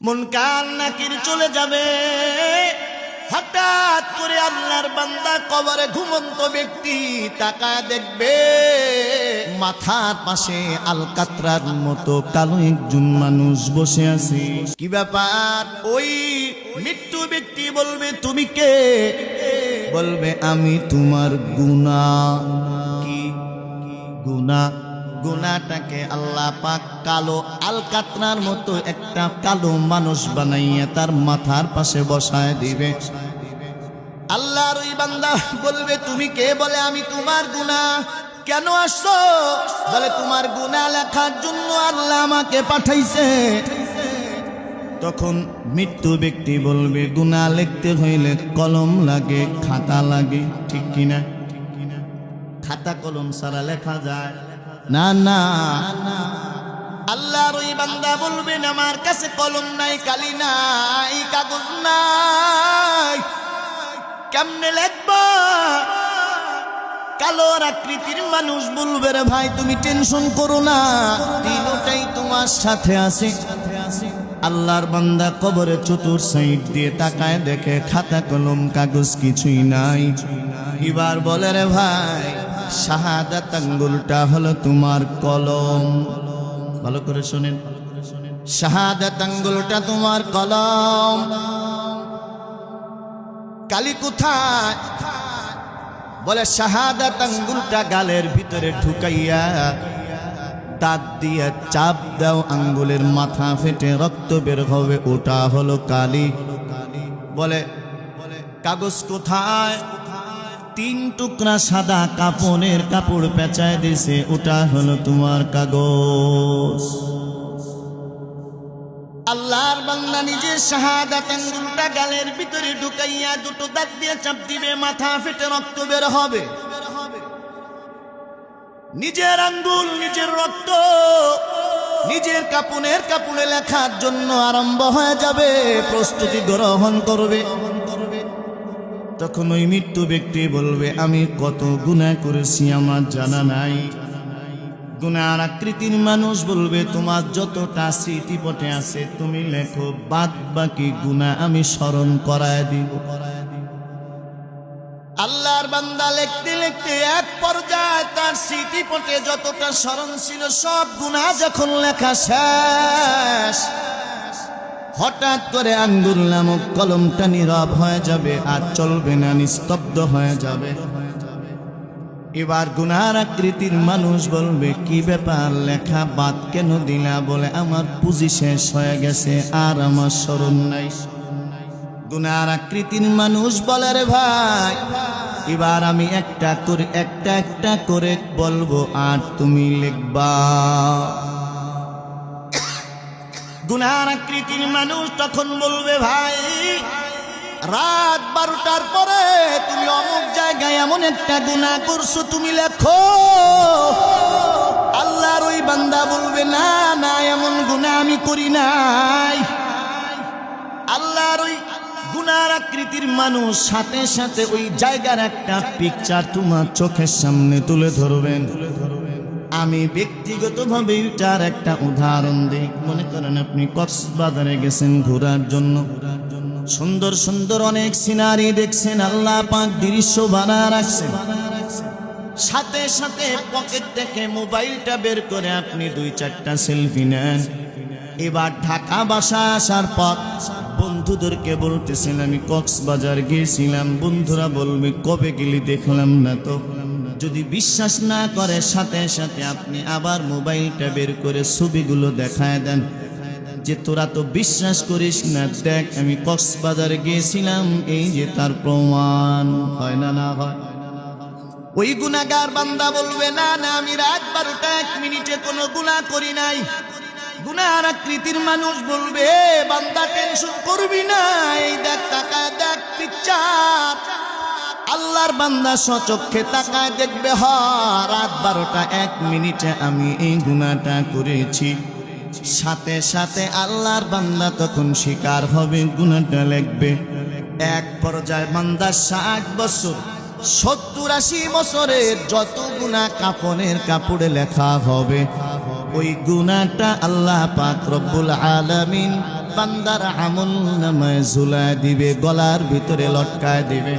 মুনকার নাকির চলে যাবে। হঠাৎ করে আল্লাহর বান্দা কবরে ঘুমন্ত ব্যক্তি তাকায় দেখবে মাথার পাশে আলকাতরার মতো কালো একজন মানুষ বসে আছে। কি ব্যাপার? ওই মৃত্যু ব্যক্তি বলবে, তুমি কে? বলবে, আমি তোমার গুনাহ। কি গুনাহ? গুনাহটাকে আল্লাহ পাক কালো আলকাতরার মতো একটা কালো মানুষ বানাইয়া তার মাথার পাশে বসায় দিবে। আল্লাহর ওই বান্দা বলবে, তুমি কে? বলে, আমি তোমার গুনাহ। কেন আসছো? বলে, তোমার গুনাহ লেখার জন্য আল্লাহ আমাকে পাঠাইছে। তখন মৃত্যু ব্যক্তি বলবে, গুনাহ লিখতে হইলে কলম লাগে, খাতা লাগে, ঠিক কিনা? খাতা কলম ছাড়া লেখা যায় না? না। আল্লাহর ওই বান্দা বলবেন, আমার কাছে কলম নাই, কালি নাই, কাগজ নাই, কেমনে লিখবা? কালোর আকৃতির মানুষ বলবে, রে ভাই তুমি টেনশন করো না, তিনটাই তোমার সাথে আছে। আল্লাহর বান্দা কবরে চতুর সাইড দিয়ে তাকায় দেখে খাতা কলম কাগজ কিছুই নাই। এবার বলে, রে ভাই শাহাদাত আঙ্গুলটা হলো তোমার কলম। ভালো করে শোনেন, শাহাদাত আঙ্গুলটা তোমার কলম। কালি কোথায়? বলে, শাহাদাত আঙ্গুলটা গালের ভিতরে ঢুকাইয়া দাঁত দিয়ে চাপ দাও, আঙ্গুলের মাথা ফেটে রক্ত বের হবে, ওটা হলো কালি। বলে, কাগজ কোথায়? 3 টুকরা সাদা কাপড়ের কাপড় পেঁচায় দিছে, ওটা হলো তোমার কাগজ। আল্লাহর বান্দা নিজের শাহাদাত আঙ্গুলটা গালের ভিতরে ঢুকাইয়া দুটো দাঁত দিয়ে চাপ দিবে, মাথা ফেটে রক্ত বের হবে। নিজের আঙ্গুল, নিজের রক্ত নিজের কাপড়ে লেখার জন্য আরম্ভ হয়ে যাবে, প্রস্তুতি গ্রহণ করবে। তখন ওই মৃত্যু ব্যক্তি বলবে, আমি কত গুনাহ করেছি আমার জানা নাই। গুনাহর আকৃতির মানুষ বলবে, তোমার যতটা স্মৃতিপটে আছে তুমি লেখো, বাদ বাকি গুনাহ আমি স্মরণ করায় দিব। আল্লাহর বান্দা লিখতে লিখতে এক পর্যায়ে তার স্মৃতিপটে যতটা স্মরণ ছিল সব গুনাহ যখন লেখা শেষ, হঠাৎ করে আঙ্গুল নামক কলমটা নীরব হয়ে যাবে, আর চলবে না, নিস্তব্ধ হয়ে যাবে। এবার গুনাহর আকৃতির মানুষ বলবে, কি ব্যাপার, লেখা বাদ কেন দিলা? বলে, আমার পুঁজি শেষ হয়ে গেছে, আর আমার স্মরণ নাই। গুনাহর আকৃতির মানুষ বলে, রে ভাই এবার আমি একটা করে বলবো, আর তুমি লিখবা। গুনাহর আকৃতির মানুষ তখন বলবে, ভাই রাত 12টার পরে তুমি অমুক জায়গায় এমন একটা গুনাহ করছো, তুমি লেখো। আল্লাহর ওই বান্দা বলবে, না না, এমন গুনাহ আমি করি নাই। আল্লাহর ওই গুনাহর আকৃতির মানুষ সাথে সাথে ওই জায়গার একটা পিকচার তোমার চোখের সামনে তুলে ধরবেন। আমি ব্যক্তিগতভাবে এটার একটা উদাহরণ দিই। মনে করেন আপনি কক্সবাজারে গেছেন ঘোরার জন্য, সুন্দর সুন্দর অনেক সিনারি দেখছেন, আল্লাহ পাক দৃশ্য বানায় রাখছেন। সাথে সাথে পকেট থেকে মোবাইলটা বের করে আপনি 2-4টা সেলফি নেন। এবার ঢাকা বাসা আসার পর বন্ধুদেরকে বলতেছেন, আমি কক্সবাজার গিয়েছিলাম। বন্ধুরা বলবে, কবে গেলি? দেখলাম না তো। যদি বিশ্বাস না করে সাথে সাথে আপনি আবার মোবাইলটা বের করে ছবিগুলো দেখায় দেন, যে তোরা তো বিশ্বাস করিস না, দেখ আমি কক্সবাজারে গিয়েছিলাম, এই যে তার প্রমাণ। হয় না? না হয়? ওই গুনাহগার বান্দা বলবে, না না, আমি রাত 12টা 1 মিনিটে কোনো গুনাহ করি নাই। গুনাহর আকৃতির মানুষ বলবে, বান্দা টেনশন করবি না, এই দেখ, তাকায় দেখ পিকচার। আল্লাহর বান্দা সচক্ষে তাকায় দেখবে, হ রাত 12টা 1 মিনিটে আমি এই গুনাহটা করেছি। সাথে সাথে আল্লাহর বান্দা তখন শিকার হবে, গুনাহটা লিখবে। এক পর্যায়ে বান্দা 60 বছর 70-80 বছরের যত গুনাহ কাফনের কাপড়ে লেখা হবে, ওই গুনাহটা আল্লাহ পাক রব্বুল আলামিন বান্দার আমল নামায় ঝুলায় দিবে, গলার ভিতরে লটকায় দিবে।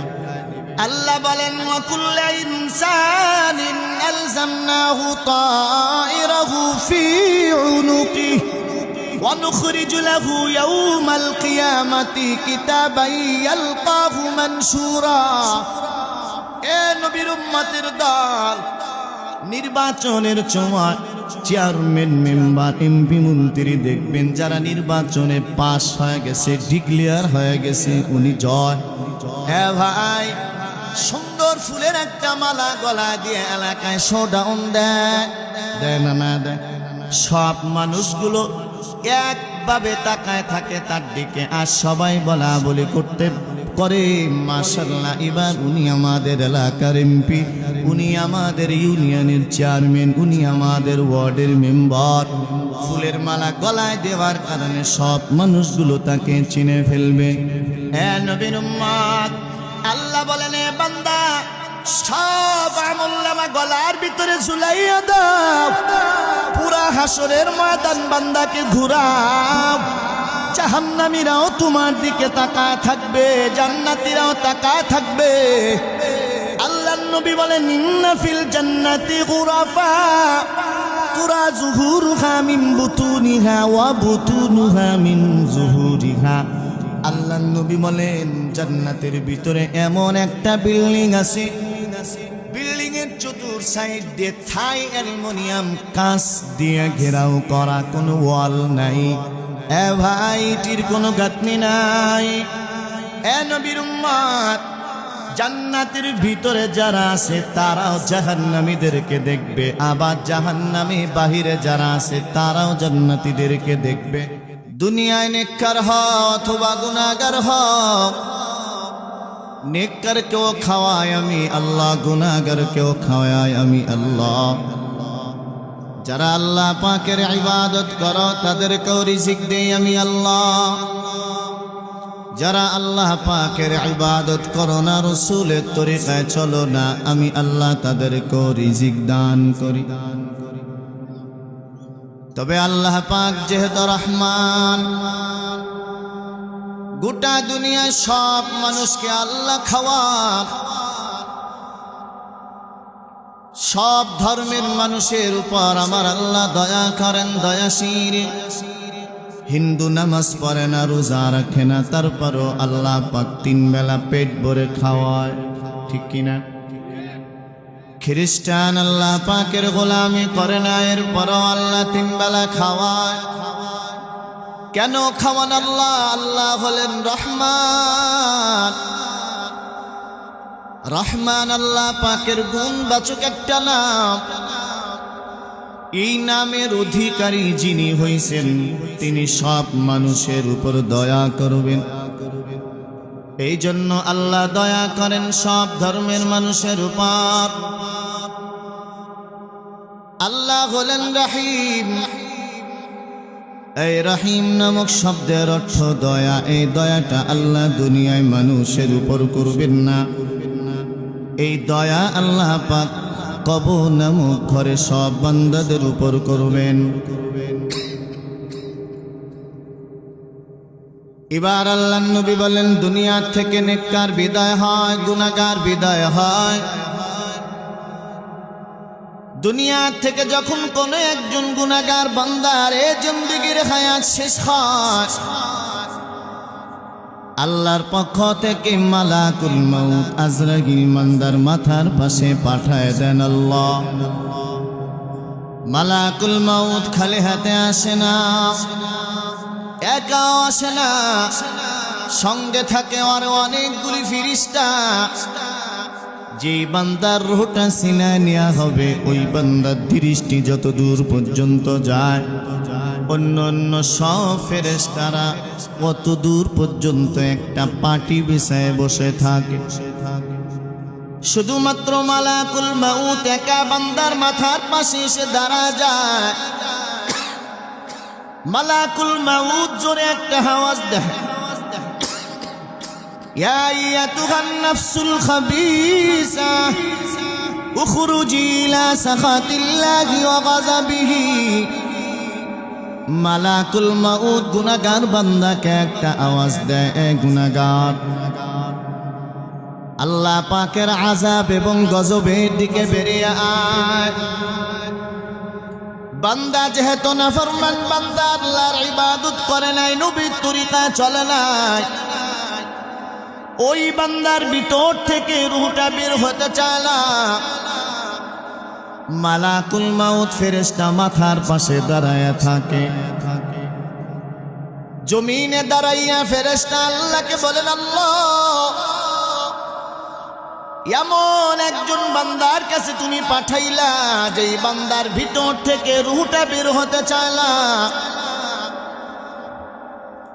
আল্লাহ বলেন ওয়াকুল্লু ইনসানিন আলজামনাহু তায়রাহু ফি উনুকিহি ওয়া নুখরিজু লাহু ইয়াওমাল কিয়ামাতি কিতাবান ইয়ালকাহু মানশুরা। এ নবীর উম্মতের দল, নির্বাচনের সময় চেয়ারম্যান, মেম্বার, এমপি, মন্ত্রী দেখবেন যারা নির্বাচনে পাস হয়ে গেছে, ডিক্লেয়ার হয়ে গেছে, উনি জয়। হ্যাঁ ভাই, সুন্দর ফুলের একটা মালা গলা দিয়ে এলাকায় শোডাউন দেয়, দেয় না না দেয়? সব মানুষগুলো একভাবে তাকায় থাকে তার দিকে, আর সবাই বলা বলি করতে করে মাশাআল্লাহ, এবার উনি আমাদের এলাকার এমপি, উনি আমাদের ইউনিয়নের চেয়ারম্যান, উনি আমাদের ওয়ার্ডের মেম্বার। ফুলের মালা গলায় দেওয়ার কারণে সব মানুষগুলো তাকে চিনে ফেলবে। হ্যাঁ নবীর উম্মত, আল্লাহ বলেন এ বান্দা, সব আমলনামা গলার ভিতরে ঝুলাইয়া দাও, পুরা হাসরের ময়দান বান্দাকে ঘুরাও। জাহান্নামীরাও তোমার দিকে তাকায় থাকবে, জান্নাতীরাও তাকায় থাকবে। আল্লাহর নবী বলেন ইন্না ফিল জান্নাতি গুরাফা তুরা যুহুরুহা মিন বুতুনিহা ওয়া বুতুনুহা মিন যুহুরিহা। আল্লাহর নবী বলেন জান্নাতের ভিতরে এমন একটা বিল্ডিং আছে, বিল্ডিং এর চতুর সাইড দিয়ে থাই অ্যালুমিনিয়াম কাঁচ দিয়ে ঘেরাও করা, কোনো ওয়াল নাই। এ ভাই, এটির কোনো গাঁথনি নাই। এ নবীর উম্মত, জান্নাতের ভিতরে যারা আছে তারাও জাহান্নামীদেরকে দেখবে, আবার জাহান্নামী বাহিরে যারা আছে তারাও জান্নাতীদেরকে দেখবে। দুনিয়ায় নেককার হও অথবা গুনাহগার হও, নেককার কেউ খাওয়ায় আমি আল্লাহ, গুনাহগার কেউ খাওয়ায় আমি আল্লাহ। যারা আল্লাহ পাকের ইবাদত করো তাদেরকেও রিজিক দেই আমি আল্লাহ। যারা আল্লাহ পাকের ইবাদত করো না, রাসূলের তরিকায় চলো না, আমি আল্লাহ তাদেরকেও রিজিক দান করি। তবে আল্লাহ পাক যেহেতু রহমান, গোটা দুনিয়ায় সব মানুষকে আল্লাহ খাওয়ান, সব ধর্মের মানুষের উপর আমার আল্লাহ দয়া করেন, দয়াশীল। হিন্দু নামাজ পড়ে না, রোজা রাখে না, তারপরও আল্লাহ পাক 3 বেলা পেট ভরে খাওয়ায়, ঠিক কিনা? খ্রিস্টান আল্লাহ পাকের গোলামি করে না, এরপরও আল্লাহ 3 বেলা খাওয়ায়। কেন খাওয়ান আল্লাহ? আল্লাহ হলেন রহমান। রহমান আল্লাহ পাকের গুণবাচক একটা নাম। এই নামের অধিকারী যিনি হইছেন তিনি সব মানুষের উপর দয়া করবেন। এই জন্য আল্লাহ দয়া করেন সব ধর্মের মানুষের উপর। আল্লাহ হলেন রহিম। এই রহিম নামক শব্দের অর্থ দয়া। এই দয়াটা আল্লাহ দুনিয়ায় মানুষের উপর করবেন না, এই দয়া আল্লাহ পাক কবর নামক ঘরে সব বান্দাদের উপর করবেন। এবার আল্লাহর নবী বলেন দুনিয়া থেকে নেককার বিদায় হয়, গুনাহগার বিদায় হয়। দুনিয়া থেকে যখন কোন একজন গুনাহগার বান্দার এই জিন্দেগীর হায়াত শেষ হয়, আল্লাহর পক্ষ থেকে মালাকুল মউত আজরাইল বান্দার মাথার পাশে পাঠায় দেন আল্লাহ। মালাকুল মউত খালি হাতে আসে না, একাও আসে না, সঙ্গে থাকে আরো অনেকগুলি ফেরেশতা। যেই বান্দার রূহটা সিনায় নেওয়া হবে ওই বান্দার দৃষ্টি যত দূর পর্যন্ত যায়, অন্য অন্য সব ফেরেশতারা কত দূর পর্যন্ত একটা পাটি বিছায় বসে থাকে। শুধুমাত্র মালাকুল মউত একা বান্দার মাথার পাশে এসে দাঁড়া যায়। মালাকুল মউত জোরে একটা আওয়াজ দেয়, ইয়া আইয়াতুহান নাফসুল খাবিসা উখরুজি ইলা সাখাতিল্লাহি ওয়া গাযাবিহি মালাকুল মাউত গুনাহগার বান্দাকে একটা আওয়াজ দেয়, এ গুনাহগার, আল্লাহ পাকের আযাব এবং গজবের দিকে বেরিয়ে আয়। বান্দা যেহেতু নাফরমান বান্দা, আল্লাহর ইবাদত করে নাই, নবীর তরিকা চলে নাই, ওই বান্দার ভিতর থেকে রূহটা বের হতে চায় না। মালাকুল মাউত ফেরেশতা মাথার পাশে দাঁড়ায়া থাকে। জমিনে দাঁড়াইয়া ফেরেশতা আল্লাহকে বলেন, আল্লাহ, এমন একজন বান্দার কাছে তুমি পাঠাইলা যেই বান্দার ভিতর থেকে রূহটা বের হতে চায় না।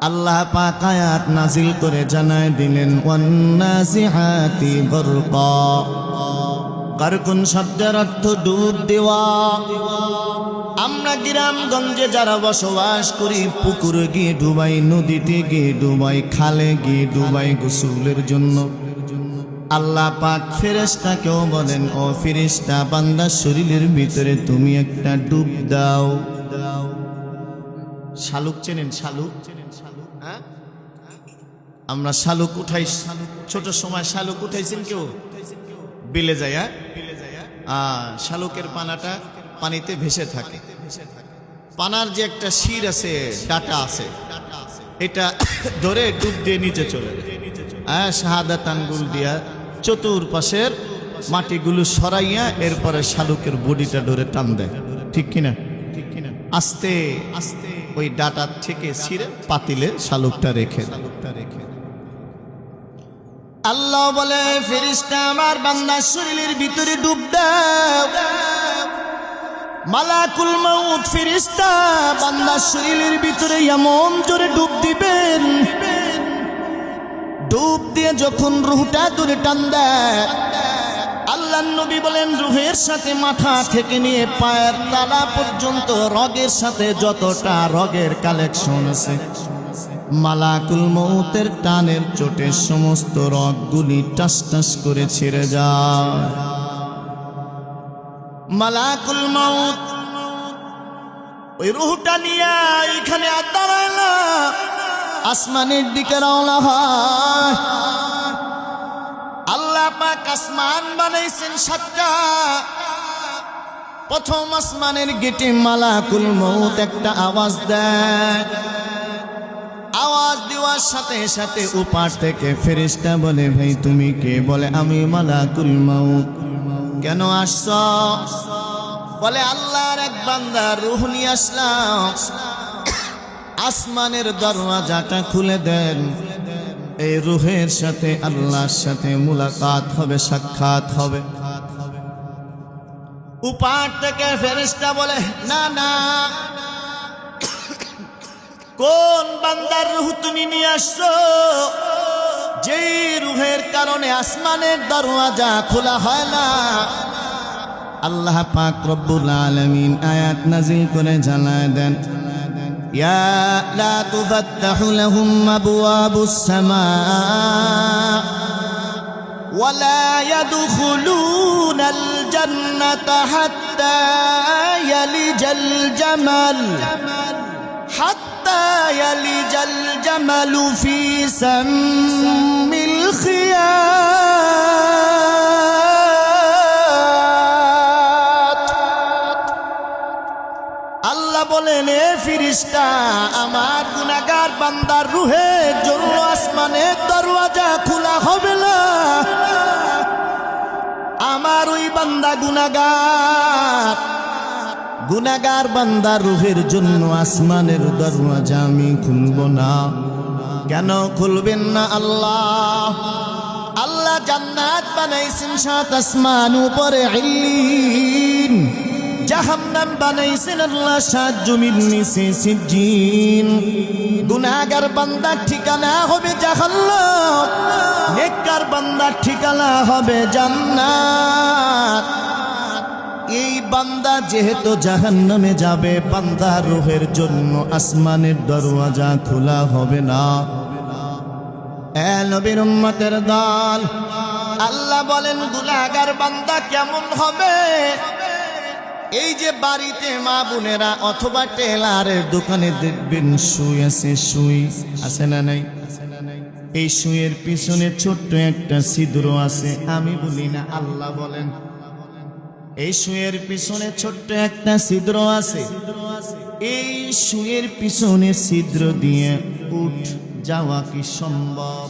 আল্লাহ পাক আয়াত নাজিল করে জানায় দিলেন, ওয়ান্নাজিআতি গরকা। গারকুন শব্দের অর্থ ডুব দেওয়া। আমরা গ্রামগঞ্জে যারা বসবাস করি, পুকুরে গিয়ে ডুবাই, নদীতে গিয়ে ডুবাই, খালে গিয়ে ডুবাই গোসলের জন্য। আল্লাহ পাক ফেরেশতাকেও বলেন, ও ফেরেশতা, বান্দার শরীরের ভিতরে তুমি একটা ডুব দাও। শালুক চেনেন? শালুক, হ্যাঁ, আমরা শালুক উঠাই, ছোট সময় শালুক উঠাইছেন কেউ? বিলে যায়, শালুকের পানাটা পানিতে ভেসে থাকে। পানার যে একটা শির আছে, ডাটা আছে, এটা ধরে ডুব দিয়ে নিচে চলে যায়। শাহাদাত আঙ্গুল দিয়া চতুর্পাশের মাটিগুলো সরাইয়া এরপরে শালুকের বডিটা ধরে টান দেয়, ঠিক কিনা? আস্তে আস্তে ওই ডাটার থেকে ছিঁড়ে পাতিলে শালুকটা রেখে আল্লাহ বলে, ফেরেশতা আমার বান্দার শরীরের ভিতরে ডুব দাও। মালাকুল মাউত ফেরেশতা বান্দার শরীরের ভিতরে এমন জোরে ডুব দিবেন, ডুব দিয়ে যখন রূহটা দূরে টান দেয়, আল্লাহর নবী বলেন, রূহের সাথে মাথা থেকে নিয়ে পায়ের তালা পর্যন্ত রগের সাথে যতটা রগের কালেকশন আছে, মালাকুল মউতের টানের চোটে সমস্ত রগগুলি টাস টাস করে ছিঁড়ে যায়। মালাকুল মউত ওই রূহটা নিয়ে এখানে আর দাঁড়ায় না, আসমানের দিকে রওনা হয়। আল্লাহ পাক আসমান বানাইছেন 7টা। প্রথম আসমানের গেটে মালাকুল মউত একটা আওয়াজ দেয়। আওয়াজ দেওয়ার সাথে সাথে ওপার থেকে ফেরেশতা বলে, ভাই তুমি কে? বলে, আমি মালাকুল মউত। কেন আসছ? বলে, আল্লাহর এক বান্দার রূহ নিয়ে আসলাম। আসমানের দরওয়াজাটা খুলে দেন, এই রূহের সাথে আল্লাহর সাথে মুলাকাত হবে, সাক্ষাৎ হবে। উপার থেকে ফেরেশতা বলে, না না, কোন বান্দার রূহ তুমি নিয়ে আসছো? যেই রূহের কারণে আসমানের দরওয়াজা খোলা হয় না। আল্লাহ পাক রব্বুল আলামিন আয়াত নাযিল করে জানায় দেন, ইয়া লা তুফাত্তাহু লাহুম আবওয়াবুস সামা ওয়া লা ইয়াদখুলুনাল জান্নাতা হাত্তা ইয়ালিজাল জামাল ফি সাম্মিল খিয়াত। আল্লাহ বলেন, এ ফেরেশতা, আমার গুনাহগার বান্দার রূহের জন্য আসমানের দরওয়াজা খোলা হবে না। আমার ওই বান্দা গুনাহগার বান্দার রূহের জন্য আসমানের দরওয়াজা আমি খুলব না। কেন খুলবেন না? আল্লাহ জান্নাত বানাইছেন 7 আসমান উপরে ইল্লিন, জাহান্নাম বানাইছেন আল্লাহ 7 জমির নিচে সিজ্জিন। গুনাহগার বান্দার ঠিকানা হবে জাহান্নাম, নেককার বান্দার ঠিকানা হবে জান্নাত। এই বান্দা যেহেতু জাহান্নামে যাবে, বান্দার রূহের জন্য আসমানের দরওয়াজা খোলা হবে না। এ নবীর উম্মতের দল, আল্লাহ বলেন, গুনাহগার বান্দা কেমন হবে? এই যে বাড়িতে মা বোনেরা অথবা টেলারের দোকানে দেখবেন সুই আছে, সুই আছে না নাই? এই সুইয়ের পিছনে ছোট্ট একটা ছিদ্র আছে, আমি বলি না, আল্লাহ বলেন। এই সুইয়ের পিছনে ছোট্ট একটা ছিদ্র আছে। এই সুইয়ের পিছনে ছিদ্র দিয়ে উঠ যাওয়া কি সম্ভব?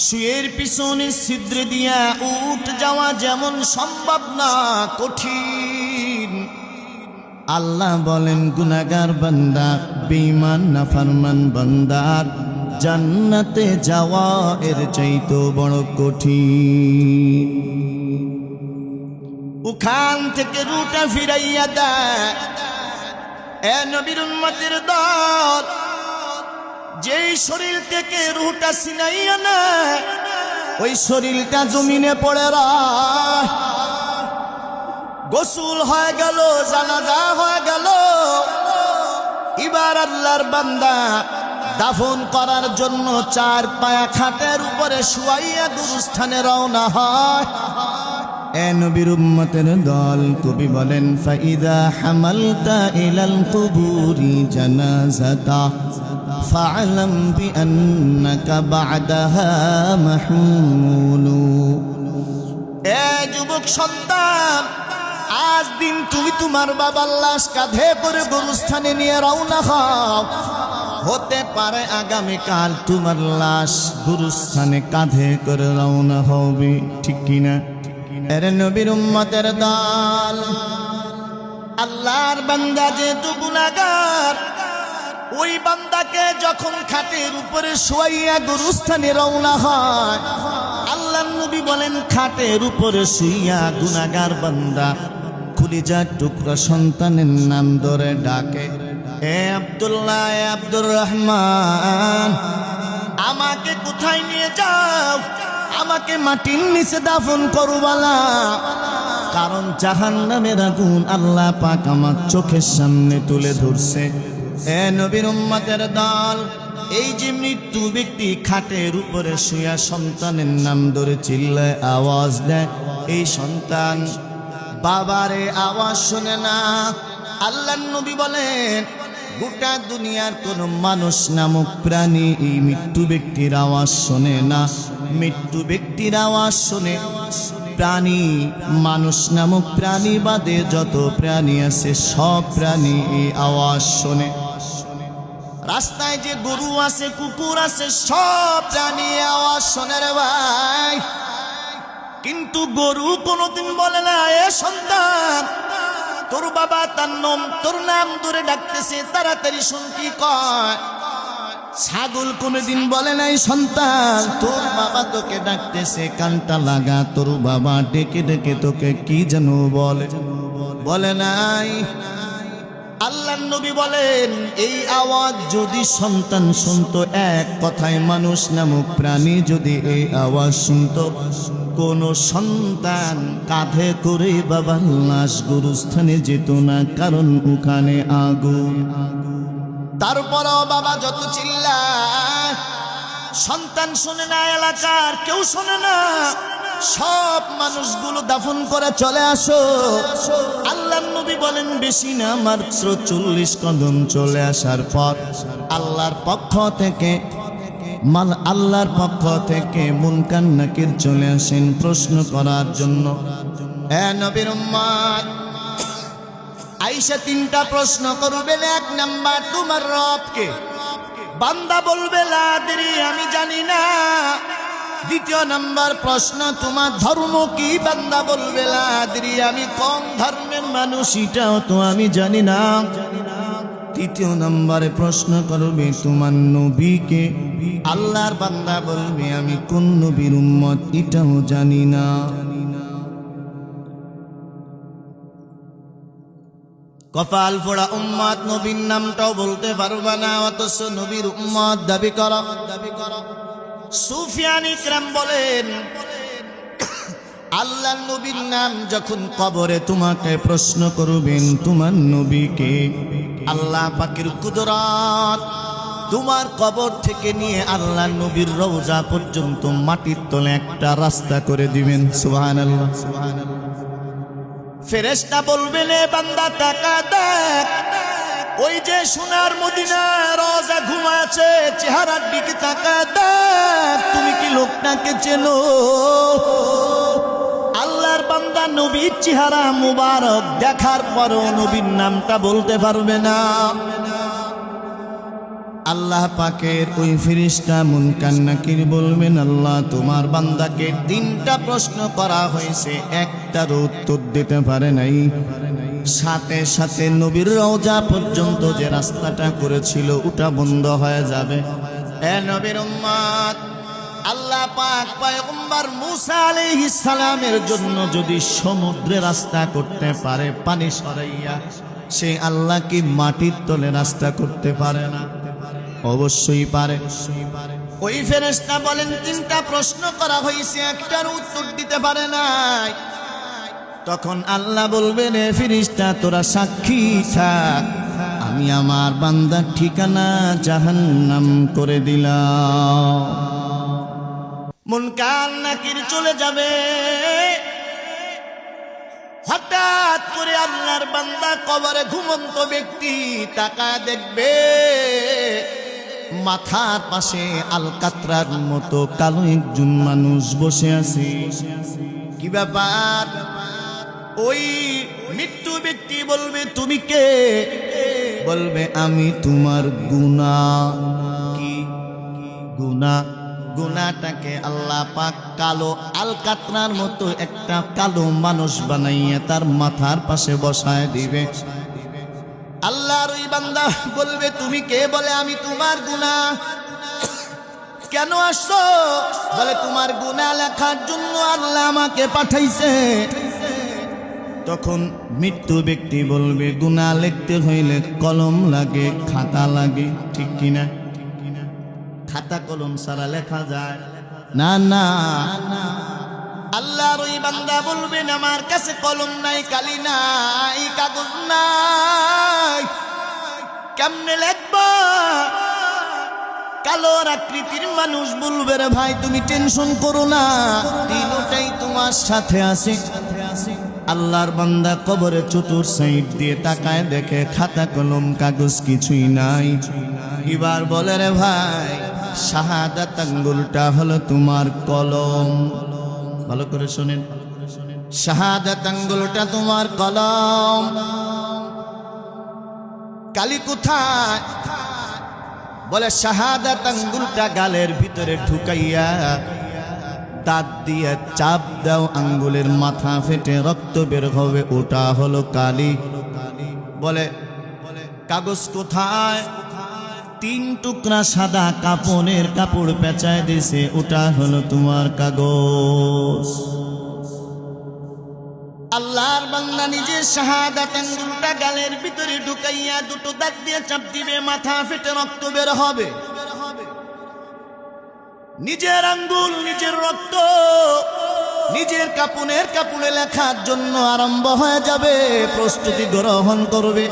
সুইয়ের পিছনে ছিদ্র দিয়া উঠ যাওয়া যেমন সম্ভব না, কঠিন। আল্লাহ বলেন গুনাহগার বান্দা, বেঈমান নাফরমান বান্দার জান্নাতে যাওয়া এর চাইতে বড় কঠিন। ওখান থেকে রুটা ফিরাইয়া দেয়। এ নবীর উম্মতের দল, যেই শরীর থেকে রুটা ছিনাইয়া নেয় ওই শরীরটা জমিনে পড়ে রায়। গোসল হয়ে গেল, জানাজা হয়ে গেল, এবার আল্লাহর বান্দা দাফন করার জন্য চার পায়া খাটের উপরে শুয়াইয়া গুরুস্থানে রওনা হয়। এ নবীর উম্মতের দল, কবি বলেন ফাইদা হামালতা ইলাল কুবুরি জানাজাতা ফা'লাম বিআন্নাকা বা'দাহা মাহমুলু। এ যুবক সন্তান, আজ দিন তুমি তোমার বাবার লাশ কাঁধে করে গুরুস্থানে নিয়ে রওনা হও। হতে পারে আগামীকাল তোমার লাশ গুরুস্থানে কাঁধে করে রওনা হবে, ঠিক কিনা? এর নবীর উম্মতের দল, আল্লাহর বান্দা যেহেতু গুনাহগার, ওই বান্দাকে যখন খাটের উপরে শুয়াইয়া গুরুস্থানে রওনা হয়, আল্লাহর নবী বলেন খাটের উপরে শুইয়া গুনাহগার বান্দা কলিজার টুকরা সন্তানের নাম ধরে ডাকে, এ আব্দুল্লাহ, এ আব্দুর রহমান, আমাকে কোথায় নিয়ে যাও? আমাকে মাটির নিচে দাফন করবালা। কারণ জাহান্নামের আগুন আল্লাহ পাক আমার চোখের সামনে তুলে ধরছে। এ নবীর উম্মতের দল, এই যে মৃত্যু ব্যক্তি খাটের উপরে শুয়া সন্তানের নাম ধরে চিল্লায় আওয়াজ দেয়, এই সন্তান বাবারে আওয়াজ শোনে না। আল্লাহর নবী বলেন গোটা দুনিয়ার কোন মানুষ নামক প্রাণী এই মৃত্যু ব্যক্তির আওয়াজ শোনে না। মৃত্যু ব্যক্তির আওয়াজ শোনে প্রাণী, মানুষ নামক প্রাণী বাদে যত প্রাণী আছে সব প্রাণী এই আওয়াজ শোনে। রাস্তায় যে গরু আছে, কুকুর আছে, সব প্রাণী আওয়াজ শোনে রে ভাই। কিন্তু গরু কোনোদিন বলে না, এ সন্তান, তোর বাবা তোর নাম ধরে ডাকতেছে, তাড়াতাড়ি শুন কি কয়। ছাগল কোনোদিন বলে নাই, সন্তান তোর বাবা তোকে ডাকতেছে, কানটা লাগা, তোর বাবা ডেকে ডেকে তোকে কি যেন বলে নাই। আল্লাহর নবী বলেন এই আওয়াজ যদি সন্তান শুনতো, এক কথায় মানুষ নামক প্রাণী যদি এই আওয়াজ শুনতো, কোন সন্তান কাঁধে করে বাবার লাশ গুরুস্থানে যেত না, কারণ ওখানে আগুন। তারপরও বাবা যত চিল্লায়, সন্তান শোনে না, এলাকার কেউ শোনে না, সব মানুষগুলো দাফন করে চলে আসো। আল্লাহর নবী বলেন বেশি না, মাত্র 40 কদম চলে আসার পর আল্লাহর পক্ষ থেকে মুনকার নাকির চলে আসেন প্রশ্ন করার জন্য। হে নবীর উম্মত, আয়েশা 3টা প্রশ্ন করবেন। 1 নাম্বার, তোমার রবকে? বান্দা বলবে লা আদরি, আমি জানি না। 2 নাম্বার প্রশ্ন, তোমার ধর্ম কি? বান্দা বলবে লা আদরি, আমি কোন ধর্মের মানুষ এটাও তো আমি জানি না। 3 নম্বরে প্রশ্ন করবে তোমার নবীকে? আল্লাহর বান্দা বলবে আমি কোন নবীর উম্মত এটাও জানি না। কপাল ফোড়া উম্মত, নবীর নামটাও বলতে পারবা না, অথচ নবীর উম্মত দাবি করো। সুফিয়ান ইকরাম বলেন আল্লাহর নবীর নাম যখন কবরে তোমাকে প্রশ্ন করবেন তোমার নবীকে, আল্লাহ পাকের কুদরত তোমার কবর থেকে নিয়ে আল্লাহর নবীর রওজা পর্যন্ত মাটির তলে একটা রাস্তা করে দিবেন। সুবহানাল্লাহ, সুবহানাল্লাহ। ফেরেশতা বলবেন এ বান্দা টাকা দেখ, ওই যে সোনার মদিনা রোজা ঘুমাচ্ছে চেহারার দিকে তাকা দেখ, তুমি কি লোকটাকে চেনো? আল্লাহর বান্দা নবীর চেহারা মুবারক দেখার পরও নবীর নামটা বলতে পারবে না। আল্লাহ পাকের ওই ফেরেশতা মুনকার নাকির বলবেন, আল্লাহ তোমার বান্দাকে 3টা প্রশ্ন করা হয়েছে, একটারও উত্তর দিতে পারে নাই। সাথে সাথে নবীর রওজা পর্যন্ত যে রাস্তাটা করেছিল ওটা বন্ধ হয়ে যাবে। এ নবীর উম্মত, আল্লাহ পাক পয়গম্বর মূসা আলাইহিস সালামের জন্য যদি সমুদ্রে রাস্তা করতে পারে পানি সরাইয়া, সে আল্লাহ কি মাটির তলে রাস্তা করতে পারে না? অবশ্যই পারে। ওই ফেরেশতা বলেন 3টা প্রশ্ন করা হয়েছে, একটার উত্তর দিতে পারে নাই। তখন আল্লাহ বলবেন, এ ফেরেশতা তোরা সাক্ষী থাক, আমি আমার বান্দার ঠিকানা জাহান্নাম করে দিলাম। মুনকার নাকির চলে যাবে। হঠাৎ করে আল্লাহর বান্দা কবরে ঘুমন্ত ব্যক্তি তাকায় দেখবে মাথার পাশে আলকাতরার মতো কালো একজন মানুষ বসে আছে। কি ব্যাপার? ওই মৃত্যু ব্যক্তি বলবে, তুমি কে? বলবে, আমি তোমার গুনাহ। কি গুনাহ? গুনাহটাকে আল্লাহ পাক কালো আলকাতরার মতো একটা কালো মানুষ বানাইয়া তার মাথার পাশে বসায় দিবে। আল্লাহর ওই বান্দা বলবে, তুমি কে? বলে, আমি তোমার গুনাহ। কেন আসছো? বলে, তোমার গুনাহ লেখার জন্য আল্লাহ আমাকে পাঠাইছে। তখন মৃত্যু ব্যক্তি বলবে, গুনাহ লিখতে হইলে কলম লাগে, খাতা লাগে, ঠিক কিনা? খাতা কলম ছাড়া লেখা যায় না? না। আল্লাহর ওই বান্দা বলবেন, আমার কাছে কলম নাই, কালি নাই, কাগজ নাই, কেমনে লিখবা? কালো আকৃতির মানুষ বলবে, রে ভাই তুমি টেনশন করো না, তিনটাই তোমার সাথে আছে। আল্লাহর বান্দা কবরে চতুর সাইড দিয়ে তাকায় দেখে খাতা কলম কাগজ কিছুই নাই। এবার বলে, রে ভাই শাহাদাত আঙ্গুলটা হলো তোমার কলম। ভালো করে শোনেন, শাহাদাত আঙ্গুলটা তোমার কলম। কালি কোথায়? বলে, শাহাদাত আঙ্গুলটা গালের ভিতরে ঢুকাইয়া দাঁত দিয়ে চাপ দাও, আঙ্গুলের মাথা ফেটে রক্ত বের হবে, ওটা হলো কালি। বলে, কাগজ কোথায়? 3 টুকরা সাদা কাপড়ের কাপড় পেঁচায় দিছে, ওটা হলো তোমার কাগজ। আল্লাহর বান্দা নিজে শাহাদাত আঙ্গুলটা গালের ভিতরে ঢুকাইয়া 2টো দাঁত দিয়ে চাপ দিবে, মাথা ফেটে রক্ত বের হবে। নিজের আঙ্গুল, নিজের রক্ত, নিজের কাপড়ে লেখার জন্য আরম্ভ হয়ে যাবে, প্রস্তুতি গ্রহণ করবে।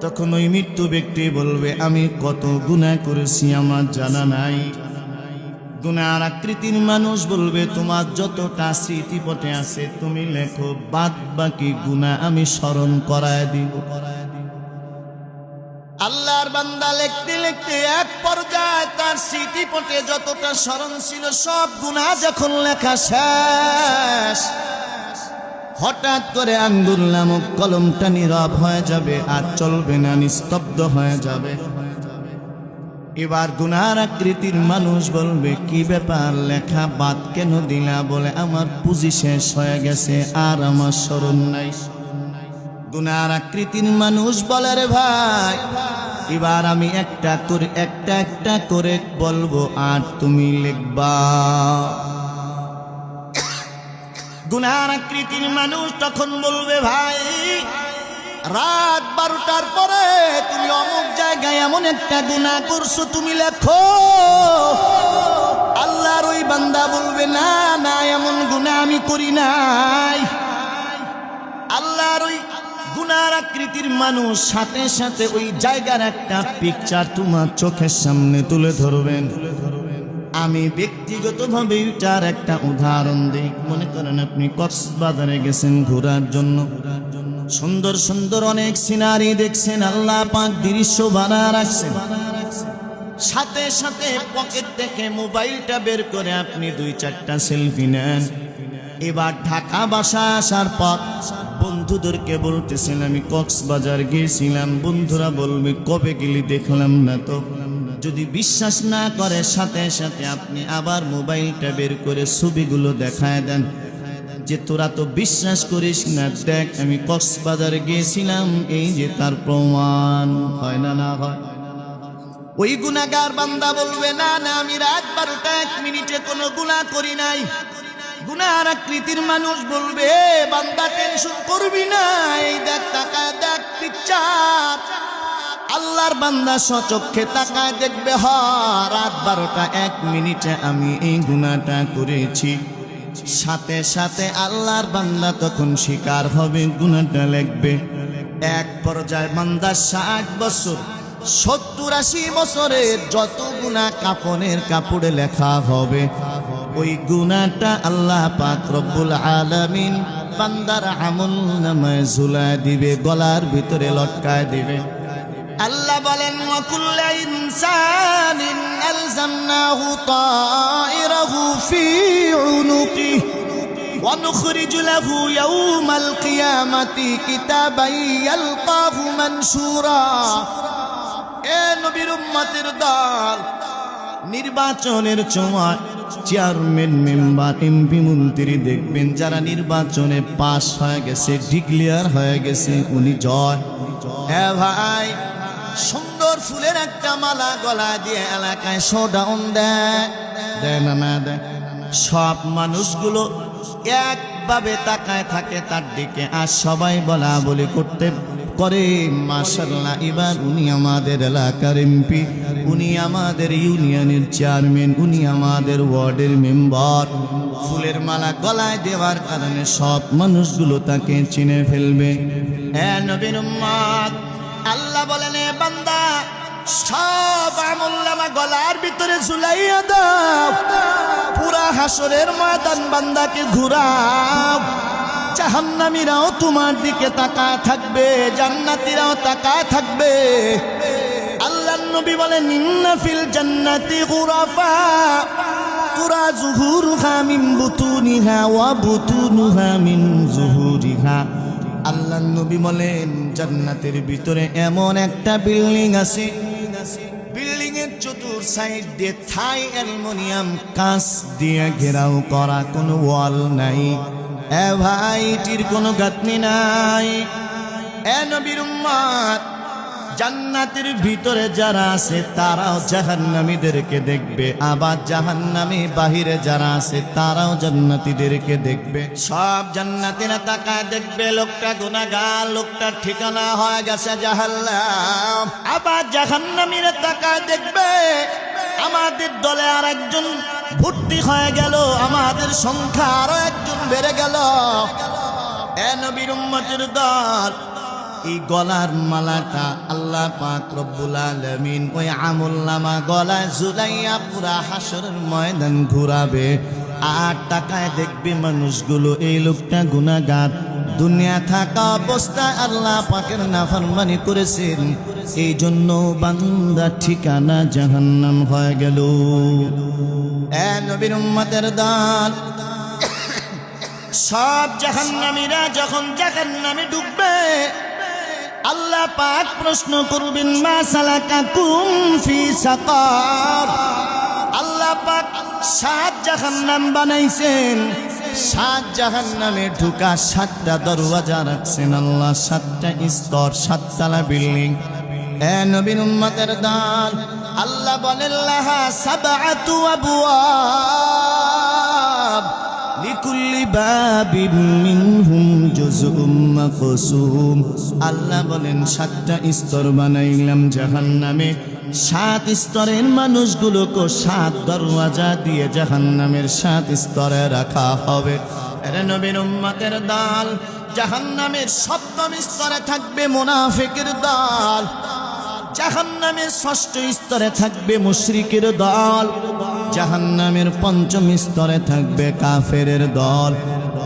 তখন ওই মৃত্যু ব্যক্তি বলবে, আমি কত গুনাহ করেছি আমার জানা নাই। গুনার আকৃতির মানুষ বলবে, তোমার যতটা স্মৃতিপটে আছে তুমি লেখো, বাদ বাকি গুনাহ আমি স্মরণ করায় দিব। আল্লাহর বান্দা লিখতে লিখতে এক পর্যায়ে তার স্মৃতিপটে যতটা স্মরণ ছিল সব গুনাহ যখন লেখা শেষ, হঠাৎ করে আঙ্গুল নামক কলমটা নীরব হয়ে যাবে, আর চলবে না, নিস্তব্ধ হয়ে যাবে। এবার গুনার আকৃতির মানুষ বলবে, কি ব্যাপার, লেখা বাদ কেন দিলা? বলে, আমার পুঁজি শেষ হয়ে গেছে, আর আমার স্মরণ নাই। গুনার আকৃতির মানুষ বলে, রে ভাই এবার আমি একটা করে বলবো, আর তুমি লিখবা। গুনার আকৃতির মানুষ তখন বলবে, ভাই রাত 12টার পরে তুমি অমুক জায়গায় এমন একটা গুনাহ করছো, তুমি লেখো। আল্লাহর ওই বান্দা বলবে, না না, এমন গুনাহ আমি করি নাই। আল্লাহর ওই গুনার আকৃতির মানুষ সাথে সাথে ওই জায়গার একটা পিকচার তোমার চোখের সামনে তুলে ধরবেন। আমি ব্যক্তিগতভাবে এটার একটা উদাহরণ দিই। মনে করেন আপনি কক্সবাজারে গেছেন ঘোরার জন্য, সুন্দর সুন্দর অনেক সিনারি দেখছেন, আল্লাহ পাক দৃশ্য বানায় রাখছেন। সাথে সাথে পকেট থেকে মোবাইলটা বের করে আপনি 2-4টা সেলফি নেন। এবার ঢাকা বাসা আসার পর বন্ধুদেরকে বলতেছেন আমি কক্সবাজার গিয়েছিলাম। বন্ধুরা বলবে কবে গেলি, দেখলাম না তো। যদি বিশ্বাস না করে সাথে সাথে আপনি আবার মোবাইলটা বের করে ছবিগুলো দেখায় দেন যে তোরা তো বিশ্বাস করিস না, দেখ আমি কক্সবাজারে গিয়েছিলাম, এই যে তার প্রমাণ। হয় না না হয়? ওই গুনাহগার বান্দা বলবে না না আমি রাত 12টা 1 মিনিটে কোনো গুনাহ করি নাই। গুনাহর আকৃতির মানুষ বলবে বান্দা টেনশন করবি না, এই দেখ তাকায় দেখ পিকচার। আল্লাহর বান্দা সচক্ষে তাকায় দেখবে হ রাত 12টা 1 মিনিটে আমি এই গুনাহটা করেছি। সাথে সাথে আল্লাহর বান্দা তখন স্বীকার হবে, গুনাহটা লিখবে। এক পর্যায়ে বান্দা 60 বছর 70-80 বছরের যত গুনাহ কাফনের কাপড়ে লেখা হবে, ওই গুনাহটা আল্লাহ পাক রব্বুল আলামিন বান্দার আমলনামায় ঝুলায় দিবে, গলার ভিতরে লটকায় দিবে। আল্লাহ বলেন ওয়া কুল্লু ইনসানিন আলজামনাহু তায়রাহু ফি উনুকিহি ওয়া নুখরিজু লাহু ইয়াওমাল কিয়ামাতি কিতাবান ইয়ালকাহু মানশুরা। এ নবীর উম্মতের দল, নির্বাচনের সময় চেয়ারম্যান, মেম্বার, এমপি, মন্ত্রী দেখবেন যারা নির্বাচনে পাস হয়ে গেছে, ডিক্লেয়ার হয়ে গেছে, উনি জয়। হ্যাঁ ভাই, সুন্দর ফুলের একটা মালা গলা দিয়ে এলাকায় শোডাউন দেয় না না দেয়। সব মানুষগুলো একভাবে তাকায় থাকে তার দিকে, আর সবাই বলা বলি করতে করে মাশাআল্লাহ এবার উনি আমাদের এলাকার এমপি, উনি আমাদের ইউনিয়নের চেয়ারম্যান, উনি আমাদের ওয়ার্ডের মেম্বার। ফুলের মালা গলায় দেওয়ার কারণে সব মানুষগুলো তাকে চিনে ফেলবে। হে নবীর উম্মত, আল্লাহ বলেন এ বান্দা সব আমলনামা গলার ভিতরে ঝুলাইয়া দাও, পুরা হাসরের ময়দান বান্দাকে ঘুরাও। জাহান্নামীরাও তোমার দিকে তাকায় থাকবে, জান্নাতীরাও তাকায় থাকবে। আল্লাহর নবী বলেন ইন্না ফিল জান্নাতি গুরাফা তুরা যুহুরুহা মিন বুতুনিহা ওয়া বুতুনুহা মিন যুহুরিহা। আল্লাহর নবী বলেন জান্নাতের ভিতরে এমন একটা বিল্ডিং আছে, বিল্ডিং এর চতুর সাইড দিয়ে থাই অ্যালুমিনিয়াম কাঁচ দিয়ে ঘেরাও করা, কোনো ওয়াল নাই। এ ভাই, এটির কোনো গাঁথনি নাই। এ নবীর উম্মত, জান্নাতের ভিতরে যারা আছে তারাও জাহান্নামীদেরকে দেখবে, আবার জাহান্নামী বাহিরে যারা আছে তারাও জান্নাতীদেরকে দেখবে। সব জান্নাতীরা তাকায় দেখবে লোকটা গুনাহগার, লোকটার ঠিকানা হয়ে গেছে জাহান্নাম। আবার জাহান্নামীরা তাকায় দেখবে আমাদের দলে আর একজন ভর্তি হয়ে গেল, আমাদের সংখ্যা আরো একজন বেড়ে গেল। এ নবীর উম্মতের দল, এই গলার মালাটা আল্লাহ পাক রব্বুল আলামিন ওই আমলনামা গলায় ঝুলাইয়া পুরা হাসরের ময়দান ঘুরাবে। আর তাকায় দেখবে মানুষগুলো এই লোকটা গুনাহগার, দুনিয়া থাকা অবস্থায় আল্লাহ পাকের নাফরমানি করেছেন, এই জন্য বান্দা ঠিকানা জাহান্নাম হয়ে গেল। এ নবীর উম্মতের দল, সব জাহান্নামীরা যখন জাহান্নামে ডুববে আল্লাহ পাক প্রশ্ন করবেন মা সালাকাকুম ফি সাকার। আল্লাহ পাক 7 জাহান্নাম বানাইছেন, 7 জাহান্নামে ঢোকা 7টা দরওয়াজা রাখছেন আল্লাহ, 7টা স্তর, 7 তলা বিল্ডিং। এ নবীর উম্মতের দল, আল্লাহ বলেন লাহা সাবআতু আবওয়াব লিকুল্লি বাবিন মিনহুম জুজউম মাকসুম। আল্লাহ বলেন 7টা স্তর বানাইলাম জাহান্নামে, 7 স্তরের মানুষগুলোকে 7 দরওয়াজা দিয়ে জাহান্নামের 7 স্তরে রাখা হবে। এর নবীর উম্মতের দল, জাহান্নামের 7ম স্তরে থাকবে মুনাফিকের দল, জাহান্নামের 6ষ্ঠ স্তরে থাকবে মুশরিকের দল। জাহান্নামের পঞ্চম স্তরে থাকবে কাফেরের দল,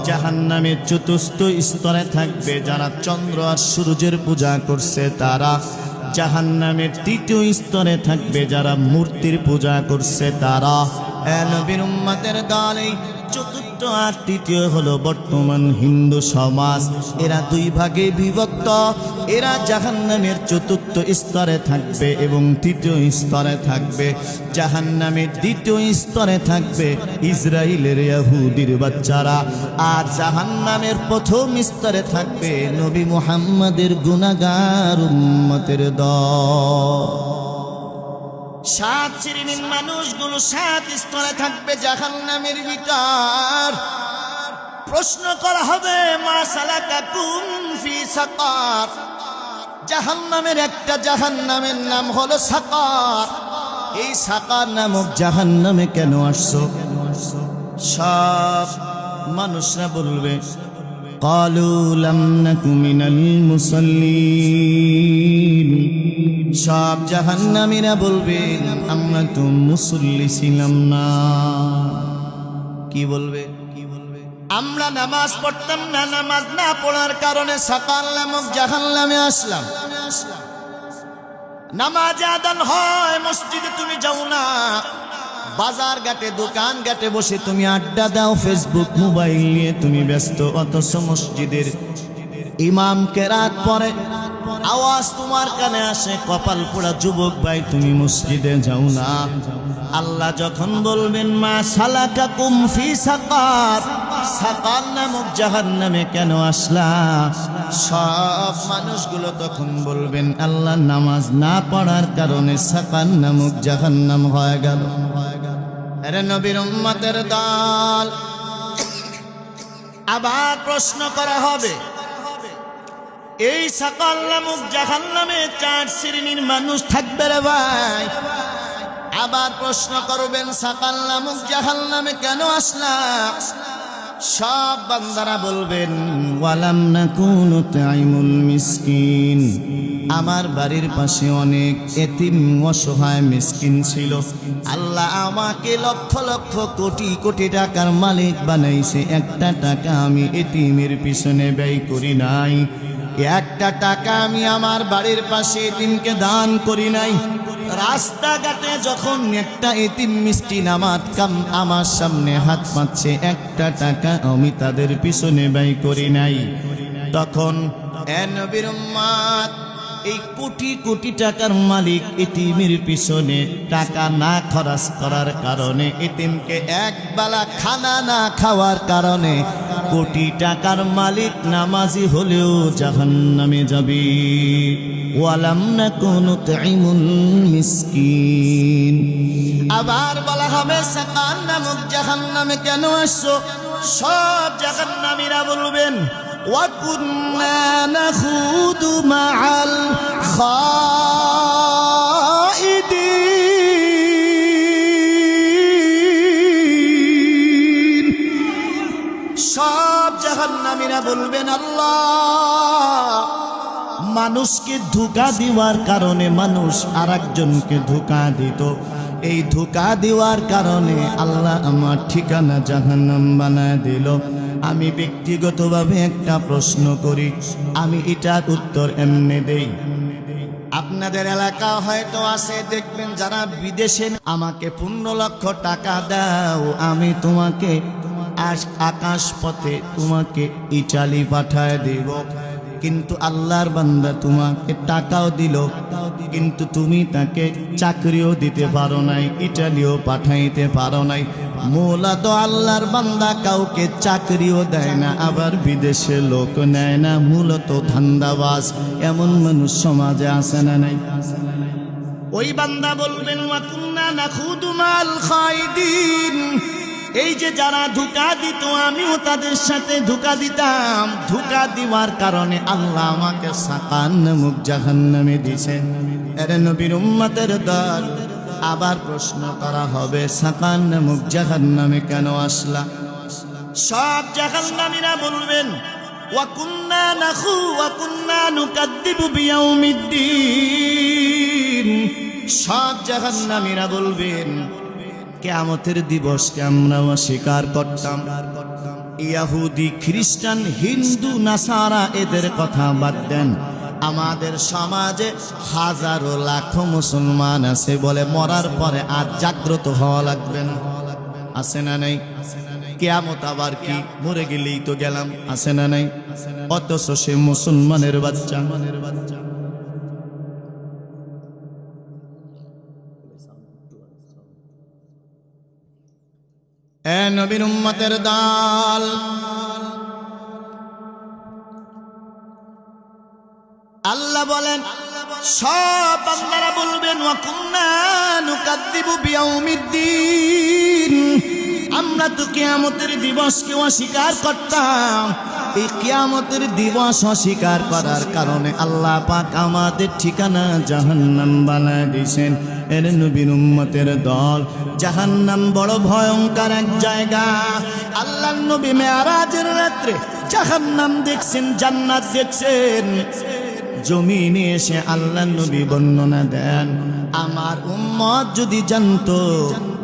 জাহান্নামের চতুর্থ স্তরে থাকবে যারা চন্দ্র আর সূর্যের পূজা করছে তারা, জাহান্নামের তৃতীয় স্তরে থাকবে যারা মূর্তির পূজা করছে তারা। নবীর উম্মতের দল এই চতুর্থ আর তৃতীয় হলো বর্তমান হিন্দু সমাজ, এরা দুই ভাগে বিভক্ত। এরা জাহান্নামের চতুর্থ স্তরে থাকবে এবং তৃতীয় স্তরে থাকবে। জাহান্নামের দ্বিতীয় স্তরে থাকবে ইসরায়েলের ইহুদির বাচ্চারা, আর জাহান্নামের প্রথম স্তরে থাকবে নবী মুহাম্মদের গুনাহগার উম্মতের দল। 7 শ্রেণীর মানুষগুলো 7 স্তরে থাকবে জাহান্নামের ভিতর। প্রশ্ন করা হবে মা সালাকাকুম ফি সাকার। জাহান্নামের একটা জাহান্নামের নাম হলো সাকার। এই সাকার নামক জাহান্নামে কেন আসছো? সব মানুষরা বলবে ক্বালু লাম নাকু মিনাল মুসাল্লিন। সব জাহান্নামীরা বলবেন আমরা তো মুসল্লি ছিলাম না। কি বলবে? আমরা নামাজ পড়তাম না, নামাজ না পড়ার কারণে সাকার নামক জাহান্নামে আসলাম। নামাজ আদান হয়, মসজিদে তুমি যাও না, বাজার ঘাটে দোকান ঘাটে বসে তুমি আড্ডা দাও, ফেসবুক মোবাইল নিয়ে তুমি ব্যস্ত, অথচ মসজিদের ইমাম কেরাত পড়ে, আওয়াজ তোমার কানে আসে, কপাল পোড়া যুবক ভাই তুমি মসজিদে যাও না। আল্লাহ যখন বলবেন মা সালাকাকুম ফি সাকার, সাকার নামক জাহান্নামে কেন আসলা? সব মানুষগুলো তখন বলবেন আল্লাহ নামাজ না পড়ার কারণে সাকার নামক জাহান্নাম হয়ে গেল। আরে নবীর উম্মতের দল, আবার প্রশ্ন করা হবে এই সাকার নামক জাহান্নামে 4 শ্রেণীর মানুষ থাকবে রে ভাই। আবার প্রশ্ন করবেন সাকার নামক জাহান্নামে কেন আসলা? সব বান্দারা বলবেন ওয়ালাম নাকুনু তাইমুল মিসকিন। আমার বাড়ির পাশে অনেক এতিম অসহায় মিসকিন ছিল, আল্লাহ আমাকে লক্ষ লক্ষ কোটি কোটি টাকার মালিক বানাইছে, একটা টাকা আমি এতিমের পিছনে ব্যয় করি নাই, একটা টাকা আমি আমার বাড়ির পাশে এতিমকে দান করি নাই। রাস্তাঘাটে যখন একটা এতিম মিষ্টিন আমার সামনে হাত পাচ্ছে, একটা টাকা আমি তাদের পিছনে ব্যয় করি নাই। তখন নবীর উম্মত, এই কোটি কোটি টাকার মালিক এতিমের পিছনে টাকা না খরচ করার কারণে, এতিমকে একবেলা খানা না খাওয়ার কারণে কোটি টাকার মালিক নামাজি হলেও জাহান্নামে যাবে। ওয়ালাম নাকুনু তাইমুল মিসকিন। আবার বলা হবে সাকার নামক জাহান্নামে কেন আসছো? সব জাহান্নামীরা বলবেন وَكُنَّا نَخُوضُ مَعَ الْخَائِضِينَ। সব জাহান্নামীরা বলবেন আল্লাহ মানুষকে ধোঁকা দেওয়ার কারণে মানুষ আরেকজনকে ধোঁকা দিত, এই ধোঁকা দেওয়ার কারণে আল্লাহ আমার ঠিকানা জাহান্নাম বানায় দিল। আমি ব্যক্তিগতভাবে একটা প্রশ্ন করি, আমি এটার উত্তর এমনি দেই। আপনাদের এলাকা হয়তো আছে, দেখবেন যারা বিদেশে, আমাকে 15 লক্ষ টাকা দাও, আমি তোমাকে আকাশ পথে তোমাকে ইটালি পাঠায় দেব। কিন্তু আল্লাহর বান্দা তোমাকে টাকাও দিল, কিন্তু তুমি তাকে চাকরিও দিতে পারো নাই, ইটালিও পাঠাইতে পারো নাই। মূলত আল্লাহর বান্দা কাউকে চাকরিও দেয় না, আবার বিদেশে লোক নেয় না, মূলত ধান্দাবাজ। এমন মানুষ সমাজে আছে না নাই? ওই বান্দা বলবেন ওয়া কুন্না নাখুদু মাল খাইদিন। এই যে যারা ধোঁকা দিত আমিও তাদের সাথে ধোঁকা দিতাম, ধোঁকা দেওয়ার কারণে আল্লাহ আমাকে সাকার নামক জাহান্নামে দিয়েছেন। এর নবীর উম্মতের দল, আবার প্রশ্ন করা হবে সাকার নামক জাহান্নামে কেন আসলা? সব জাহান্নামীরা বলবেন ওয়া কুন্না নাখু ওয়া কুন্না নুকাদ্দিবু বিয়াউমিদ্দিন। সব জাহান্নামীরা বলবেন কিয়ামতের দিবসকে আমরা অস্বীকার করতাম। ইহুদি, খ্রিস্টান, হিন্দু, নাসারা এদের কথা বাদ দেন, আমাদের সমাজে হাজারো লাখো মুসলমান আছে বলে মরার পরে আর জাগ্রত হওয়া লাগবে না। আছে না নাই? কিয়ামত আবার কি, মরে গেলেই তো গেলাম, আছে না নাই? অথচ সে মুসলমানের বাচ্চা। এ নবীর উম্মতের দল, আল্লাহ বলেন সব বান্দারা বলবেন ওয়া কুন্না নুকাদ্দিবু বিয়াউমিদ্দিন, আমরা তো কিয়ামতের দিবসকে অস্বীকার করতাম। এই কিয়ামতের দিবস অস্বীকার করার কারণে আল্লাহ পাক আমাদের ঠিকানা জাহান্নাম বানায় দিয়েছেন। এর নবীর উম্মতের দল, জাহান্নাম বড় ভয়ঙ্কর এক জায়গা। আল্লাহর নবী মেরাজের রাত্রে জাহান্নাম দেখছেন, জান্নাত দেখছেন। জমিনে এসে আল্লাহর নবী বর্ণনা দেন, আমার উম্মত যদি জানতো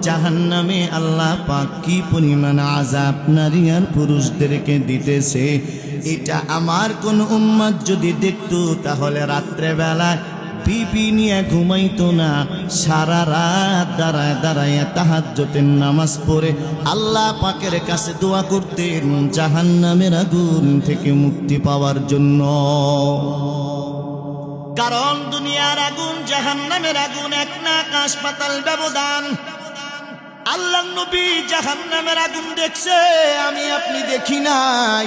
জাহান্নামে আল্লাহ পাক কি পরিমাণ আযাব নারী আর পুরুষদেরকে দিতেছে, এটা আমার কোন উম্মত যদি দেখতো তাহলে রাত্রে বেলায় বিবি নিয়ে ঘুমাইতো না, সারা রাত দাঁড়ায় দাঁড়ায় তাহাজ্জুদের নামাজ পড়ে আল্লাহ পাকের কাছে দোয়া করতেন জাহান্নামের আগুন থেকে মুক্তি পাওয়ার জন্য। কারণ দুনিয়ার আগুন জাহান্নামের আগুন এক না আকাশ পাতাল ব্যবধান। আল্লাহর নবী জাহান্নামের আগুন দেখছে, আমি আপনি দেখি নাই।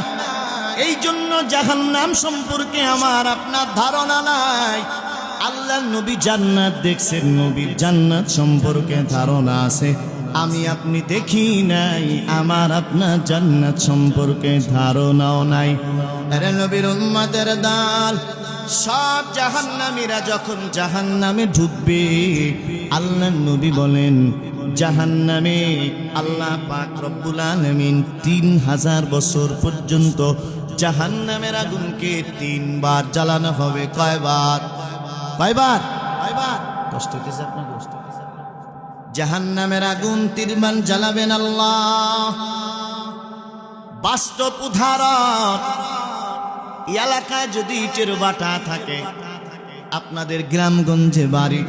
এই জন্য জাহান্নাম সম্পর্কে আমার আপনার ধারণা নাই। আল্লাহর নবী জান্নাত দেখছেন, নবীর জান্নাত সম্পর্কে ধারণা আছে, আমি আপনি দেখি নাই। আমার আপনার জান্নাত সম্পর্কে ধারণাও নাই। আরে নবীর উম্মতের দল, সব জাহান্নামীরা যখন জাহান্নামে ঢুকবে, আল্লাহর নবী বলেন জাহান্নামে আল্লাহ পাক রব্বুল আলামিন 3000 বছর পর্যন্ত জাহান্নামের আগুনকে 3 বার জ্বালানো হবে। কয়বার? কয়বার? কষ্ট হইতেছে আপনার? কষ্ট হইতেছে? জাহান্নামের আগুন 3 বার জ্বালাবেন আল্লাহ। বাস্তব উদাহরণ, এলাকায় যদি ইটের বাটা থাকে, আপনাদের গ্রামগঞ্জে বাড়ি,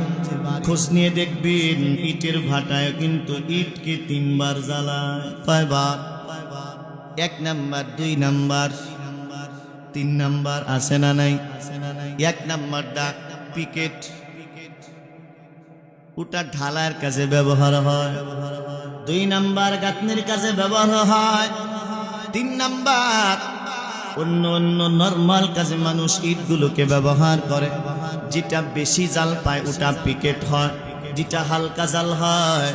খোঁজ নিয়ে দেখবেন ইটের ভাটায় কিন্তু ইটকে 3 বার জ্বালায়। কয়বার? 1 নাম্বার, 2 নাম্বার, 3 নাম্বার, আছে না নাই? 1 নাম্বার ডাক পিকেট, ওটা ঢালার কাজে ব্যবহার হয়। 2 নাম্বার গাঁথনির কাজে ব্যবহার হয়। 3 নাম্বার অন্য অন্য নরমাল কাজে মানুষ ইটগুলোকে ব্যবহার করে। যেটা বেশি জাল পায় ওটা পিকেট হয়, যেটা হালকা জাল হয়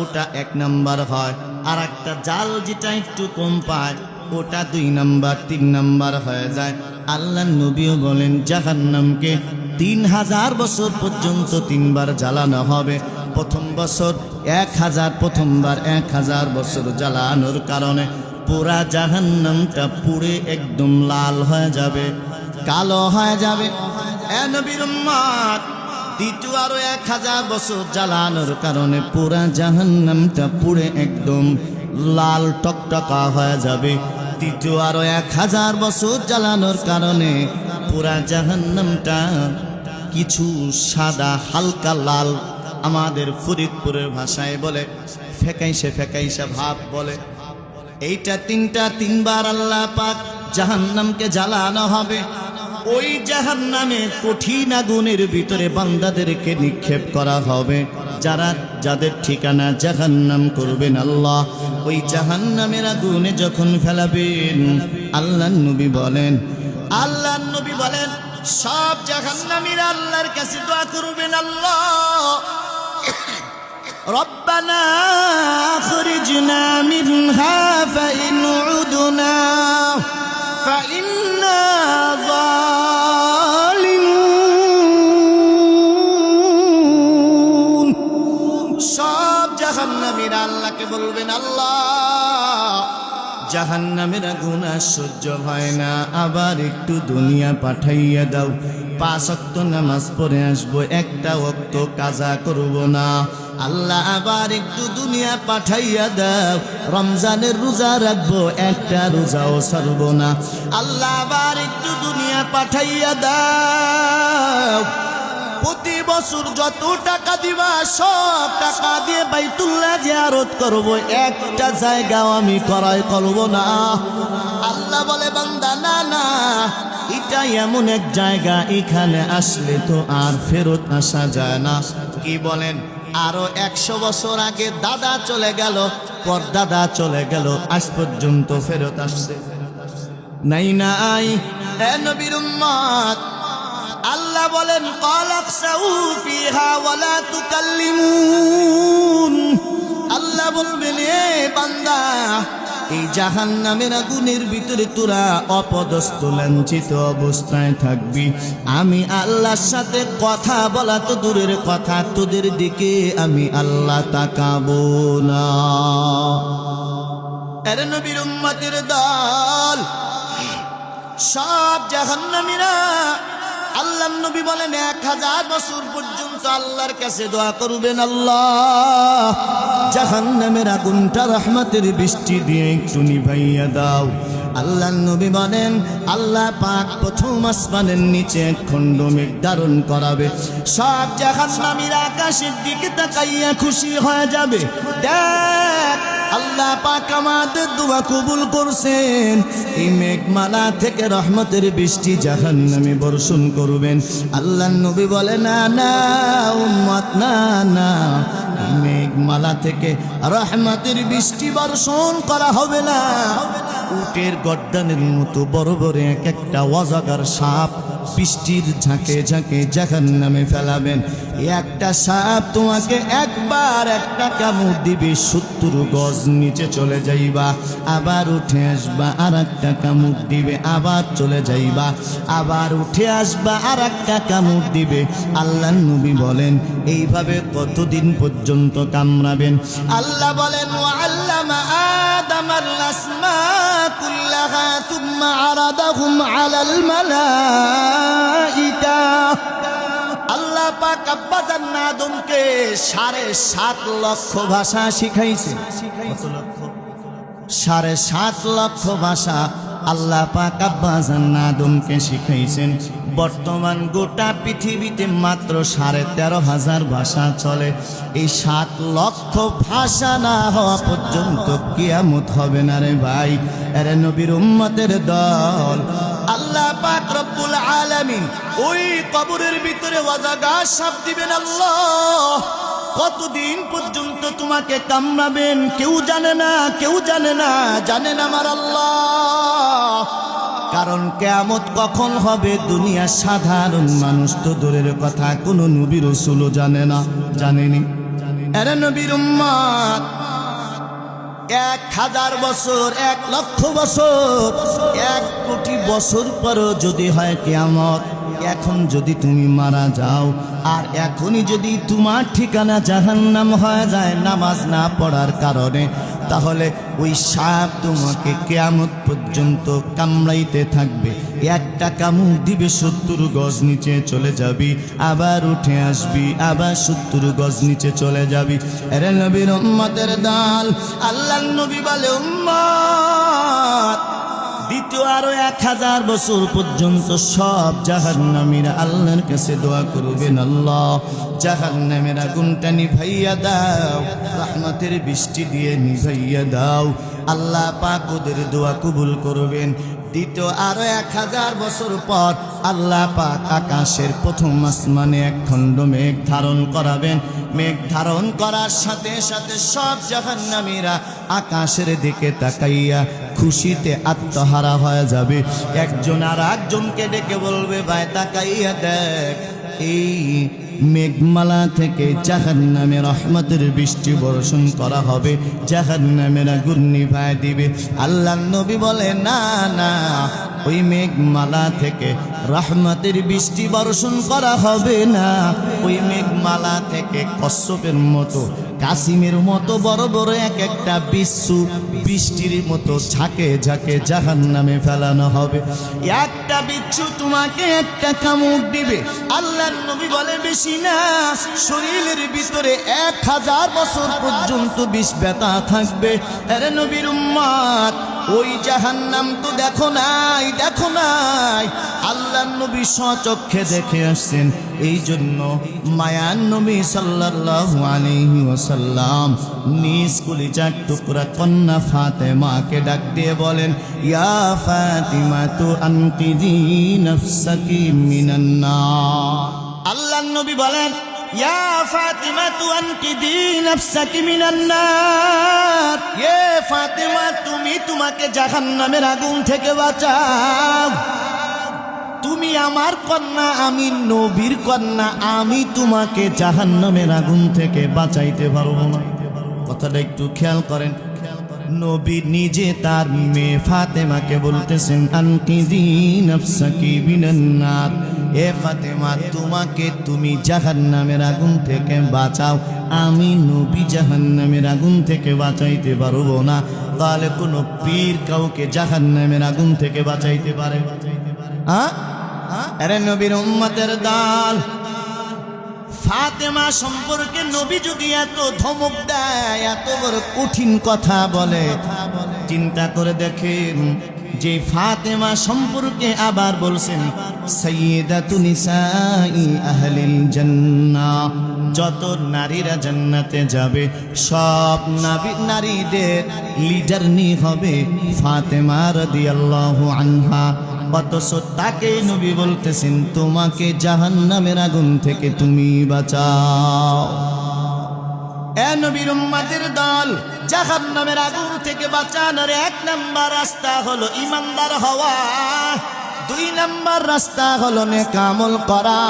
ওটা 1 নাম্বার হয়, আর একটা জাল যেটা একটু কম পায় ওটা 2 নাম্বার, 3 নাম্বার হয়ে যায়। আল্লাহর নবীও বলেন জাহান্নামকে 3000 বছর পর্যন্ত 3 বার জ্বালানো হবে। প্রথম বছর 1000, প্রথমবার 1000 বছর জ্বালানোর কারণে পুরা জাহান্নামটা পুড়ে একদম লাল হয়ে যাবে, কালো হয়ে যাবে। এ নবীর উম্মত, দ্বিতীয় আরো 1000 বছর জ্বালানোর কারণে পুরা জাহান্নামটা পুড়ে একদম লাল টকটকা হয়ে যাবে। তৃতীয় আরো 1000 বছর জ্বালানোর কারণে পুরা জাহান্নামটা কিছু সাদা হালকা লাল, আমাদের ফরিদপুরের ভাষায় বলে ফেকাইশে ফেকাইশে ভাব বলে। এইটা 3 বার আল্লাহ পাক জাহান্নামকে জ্বালানো হবে। ওই জাহান্নামে কঠিন আগুনের ভিতরে বান্দাদেরকে নিক্ষেপ করা হবে। যাদের ঠিকানা জাহান্নাম করবেন আল্লাহ, ওই জাহান্নামের আগুনে যখন ফেলাবেন, আল্লাহর নবী বলেন সব জাহান্নামীরা আল্লাহর কাছে দোয়া করবেন, আল্লাহ রব্বানা আখরিজনা মিনহা ফাইন উদনা ফাইন্না যালিমুন। সব জাহান্নামীরা আল্লাহকে বলবেন, আল্লাহ জাহান্নামের আগুন আর সহ্য হয় না, আবার একটু দুনিয়া পাঠাইয়া দাও। 5 ওয়াক্ত নামাজ পড়ে আসবো, একটা ওয়াক্ত কাজা করব না। আল্লাহ আবার একটু দুনিয়া পাঠাইয়া দাও, রমজানের রোজা রাখবো, একটা রোজাও ছাড়বো না। আল্লাহ আবার একটু দুনিয়া পাঠাইয়া দাও, প্রতি বছর যত টাকা দিবা সব টাকা দিয়ে বাইতুল্লাহ জিয়ারত করব, একটা জায়গাও আমি ক্রয় করব না। আল্লাহ বলে বান্দা না না, এটা এমন এক জায়গা, এখানে আসলে তো আর ফেরত আসা যায় না। কি বলেন? আরো 100 বছর আগে দাদা চলে গেল, পর দাদা চলে গেল, আজ পর্যন্ত ফেরত আসছে নাই নাই। এ নবীর উম্মত, আল্লাহ বলেন ক্বালাকসাউ ফিহা ওয়ালা তুকাল্লিমুন। আল্লাহ বলবেন এ বান্দা, এই জাহান্নামের আগুনের ভিতরে তোরা অপদস্থ লাঞ্ছিত অবস্থায় থাকবি। আমি আল্লাহর সাথে কথা বলা তো দূরের কথা, তোদের দিকে আমি আল্লাহ তাকাবো না। এর নবীর উম্মতের দল সব জাহান্নামীরা, আল্লাহ নবী বলেন 1000 বছর পর্যন্ত আল্লাহর কাছে দোয়া করবেন, আল্লাহ জাহান্নামের আগুনটা রহমতের বৃষ্টি দিয়ে একটু নিভাইয়া দাও। আল্লাহ নবী বলেন আল্লাহ পাক প্রথম আসমানের নিচে এক খণ্ড মেঘ ধারণ করাবে, সব জাহান্নামীরা আকাশের দিকে তাকাইয়া খুশি হয়ে যাবে। দেখ আল্লাহ পাক আমাদের দোয়া কবুল করছেন, এই মেঘমালা থেকে রহমতের বৃষ্টি জাহান্নামে বর্ষণ করবেন। আল্লাহ নবী বলে না না উম্মত, না না, মেঘমালা থেকে রহমতের বৃষ্টি বর্ষণ করা হবে না। উটের গর্দানের মতো বড় বড় এক একটা অজগর সাপ বৃষ্টির ঝাঁকে ঝাঁকে জাহান্নামে ফেলাবেন। একটা সাপ তোমাকে একবার একটা কামড় দিবে, 70 গজ নিচে চলে যাইবা, আবার উঠে আসবা, আর একটা কামড় দিবে, আবার চলে যাইবা, আবার উঠে আসবা, আর একটা কামড় দিবে। আল্লাহ নবী বলেন এইভাবে কতদিন পর্যন্ত কামড়াবেন? আল্লাহ বলেন ওয়াল্লামা আদামাল আসমা কুল্লাহা সুম্মা আরাদাহুম আলাল মালাইকা। আল্লাহ পাক আব্বাজান আদমকে 7.5 লক্ষ ভাষা শিখাইছে। কত লক্ষ? 7.5 লক্ষ ভাষা আল্লাহ পাক আব্বাজান আদমকে শিখাইছেন। বর্তমান গোটা পৃথিবীতে মাত্র 13,500 ভাষা চলে। এই 7 লক্ষ ভাষা না হওয়া পর্যন্ত কিয়ামত হবে না রে ভাই। এর নবীর উম্মতের দল, আল্লাহ পাক রব্বুল আলামিন ওই কবরের ভিতরে অজাগা সাপ দিবেন। আল্লাহ কতদিন পর্যন্ত তোমাকে কামড়াবেন কেউ জানে না, কেউ জানে না, জানেন আমার আল্লাহ। কারণ কিয়ামত কখন হবে দুনিয়ার সাধারণ মানুষ তো দূরের কথা, কোন নবী রাসূলও জানে না, জানেনি। এর নবীর উম্মত 1000 বছর, 1 লক্ষ বছর, 1 কোটি বছর পরও যদি হয় কিয়ামত, এখন যদি তুমি মারা যাও আর এখনই যদি তোমার ঠিকানা জাহান্নাম হয়ে যায় নামাজ না পড়ার কারণে, তাহলে ওই সাপ তোমাকে কিয়ামত পর্যন্ত কামড়াইতে থাকবে। একটা কামড় দিবে 70 গজ নিচে চলে যাবি, আবার উঠে আসবি, আবার 70 গজ নিচে চলে যাবি। এরে নবীর উম্মতের দল, আল্লাহর নবী বলে উম্মত দ্বিতীয় আরো 1000 বছর পর্যন্ত সব জাহান্নামীরা আল্লাহর কাছে দোয়া করবেন, আল্লাহ জাহান্নামের আগুনটা নিভাইয়া দাও, রহমতের বৃষ্টি দিয়ে নিভাইয়া দাও। আল্লাহ পাক ওদের দোয়া কবুল করবেন। দ্বিতীয় আরো 1000 বছর পর আল্লাহ পাক আকাশের প্রথম আসমানে এক খণ্ড মেঘ ধারণ করাবেন। মেঘ ধারণ করার সাথে সাথে সব জাহান্নামীরা আকাশের দিকে তাকাইয়া খুশিতে আত্মহারা হয়ে যাবে। একজন আর একজনকে ডেকে বলবে ভাই তাকাইয়া দেখ, এই মেঘমালা থেকে জাহান্নামে রহমতের বৃষ্টি বর্ষণ করা হবে, জাহান্নামের আগুন নিভায় দিবে। আল্লাহর নবী বলে না না, ওই মেঘমালা থেকে রহমতের বৃষ্টি বর্ষণ করা হবে না, ওই মেঘমালা থেকে কশ্যপের মতো কাসিমের মতো বড় বড় এক একটা বিচ্ছু বৃষ্টির মতো ঝাঁকে ঝাঁকে জাহান্নামে ফেলানো হবে। একটা বিচ্ছু তোমাকে একটা কামড় দিবে। আল্লাহর নবী বলে বেশি না, শরীরের ভিতরে ভিতরে 1000 বছর পর্যন্ত বিষ ব্যথা থাকবে। আরে নবীর উম্মত, ওই জাহান্নাম তো দেখো নাই, দেখো নাই। আল্লাহর নবী স্বচক্ষে দেখে আসছেন। এই জন্য মায়ার নবী সাল্লাল্লাহু আলাইহি ওয়াসাল্লাম নিজ কলিজার টুকরা কন্যা ফাতেমাকে ডাক দিয়ে বলেন, ইয়া ফাতিমা তু আনকিদি নাফসাকি মিনান নার। আল্লাহর নবী বলেন, ইয়া ফাতিমা তু আনকিদি নাফসাকি মিনান নার। এ ফাতিমা, তুমি তোমাকে জাহান্নামের আগুন থেকে বাঁচাও। তুমি আমার কন্যা, আমি নবীর কন্যা, আমি তোমাকে জাহান্নামের আগুন থেকে বাঁচাইতে পারবো না। কথাটা একটু খেয়াল করেন। নবী নিজে তার মেয়ে ফাতেমাকে বলতেছেন, আনকিদি নাফসাকি মিনান নার। এ ফাতেমা, তোমাকে তুমি জাহান্নামের আগুন থেকে বাঁচাও, আমি নবী জাহান্নামের আগুন থেকে বাঁচাইতে পারবো না। তাহলে কোনো পীর কাউকে জাহান্নামের আগুন থেকে বাঁচাইতে পারে? আরে নবীর উম্মতের দল, ফাতেমা সম্পর্কে নবী যদি এত ধমক দেয়, এত বড় কঠিন কথা বলে, চিন্তা করে দেখেন যে ফাতেমা সম্পর্কে আবার বলছেন, সাইয়্যিদাতু নিসাই আহলিল জান্নাহ। যত নারীরা জান্নাতে যাবে সব নারীদের লিডারনি হবে ফাতেমা রাদিয়াল্লাহু আনহা। অথচ তাকে নবী বলতেছেন, তোমাকে জাহান্নামের আগুন থেকে তুমি বাঁচাও। এ নবীর উম্মতের দল, জাহান্নামের আগুন থেকে বাঁচানোর 1 নাম্বার রাস্তা হলো ঈমানদার হওয়া, 2 নাম্বার রাস্তা হলো নেক আমল করা।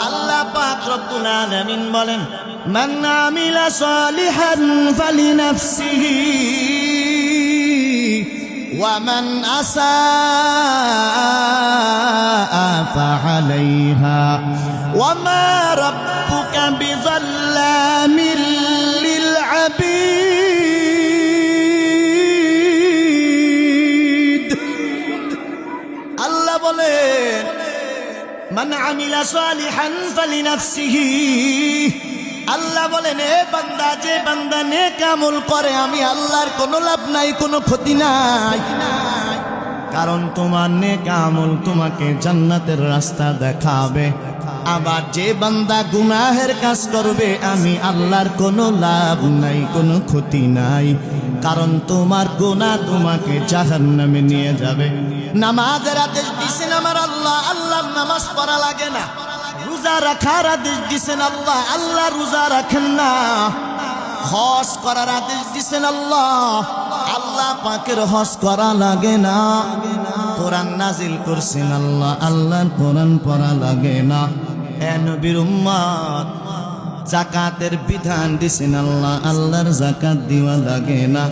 আল্লাহ পাক রব্বুল আলামিন বলেন, মান আমিলা সালিহান ফালিনাফসিহি ওয়া মান আসাআ ফাআলাইহা ওয়া মা রাব্বুকা বিযাল্লামিল লিল আবিদ। আল্লাহ বলেন, মান আমিলা সালিহান ফালিনাফসিহি। আল্লাহ বলেন, এ বান্দা, যে বান্দা নেক আমল করে, আমি আল্লাহর কোনো লাভ নাই, কোনো ক্ষতি নাই। কারণ তোমার নেক আমল তোমাকে জান্নাতের রাস্তা দেখাবে। আবার যে বান্দা গুনাহের কাজ করবে, আমি আল্লাহর কোনো লাভ নাই, কোনো ক্ষতি নাই। কারণ তোমার গুনাহ তোমাকে জাহান্নামে নিয়ে যাবে। নামাজের আদেশ দিয়েছেন আমার আল্লাহ, আল্লাহর নামাজ পড়া লাগে না। রোজা রাখার আদেশ দিয়েছেন আল্লাহ, আল্লাহ রোজা রাখেন না। হজ করার আদেশ দিয়েছেন আল্লাহ, আল্লাহ পাকের হজ করা লাগে না। কোরআন নাজিল করছেন আল্লাহ, আল্লাহর কোরআন পড়া লাগে না। এ নবীর উম্মত, যাকাতের বিধান দিয়েছেন আল্লাহ, আল্লাহর যাকাত দেওয়া লাগে না।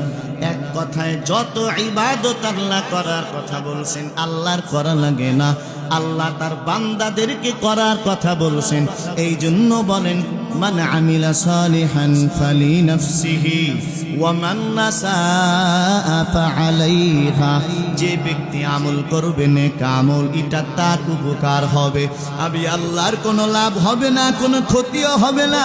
এক কথায় যত ইবাদত আল্লাহ করার কথা বলছেন, আল্লাহর করা লাগে না। আল্লাহ তার বান্দাদেরকে করার কথা বলছেন। এই জন্য বলেন, মান আমিলা সালিহান ফালিনাফসিহি ওয়া মান আসাআ ফাআলাইহা। যে ব্যক্তি আমল করবে নেক আমল, এটা তার উপকার হবে, আমি আল্লাহর কোনো লাভ হবে না, কোনো ক্ষতিও হবে না।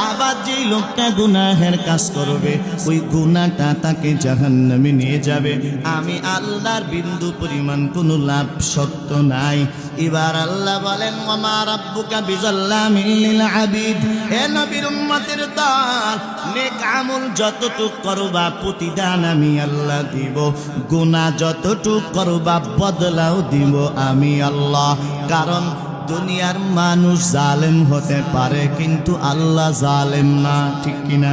আবার যেই লোকটা গুনাহের কাজ করবে, ওই গুনাহটা তাকে জাহান্নামে নিয়ে যাবে। আমি আল্লাহর বিন্দু পরিমাণ কোনো লাভ সত্য নাই। এবার আল্লাহ বলেন, ওয়া মা রাব্বুকা বিযাল্লামিল লিল আবিদ। হে নবীর উম্মতের দল, নেক আমল যতটুক করবা প্রতিদান আমি আল্লাহ দিব, গুনাহ যতটুক করবা বদলাও দিব আমি আল্লাহ। কারণ দুনিয়ার মানুষ জালেম হতে পারে, কিন্তু আল্লাহ জালেম না, ঠিক কিনা?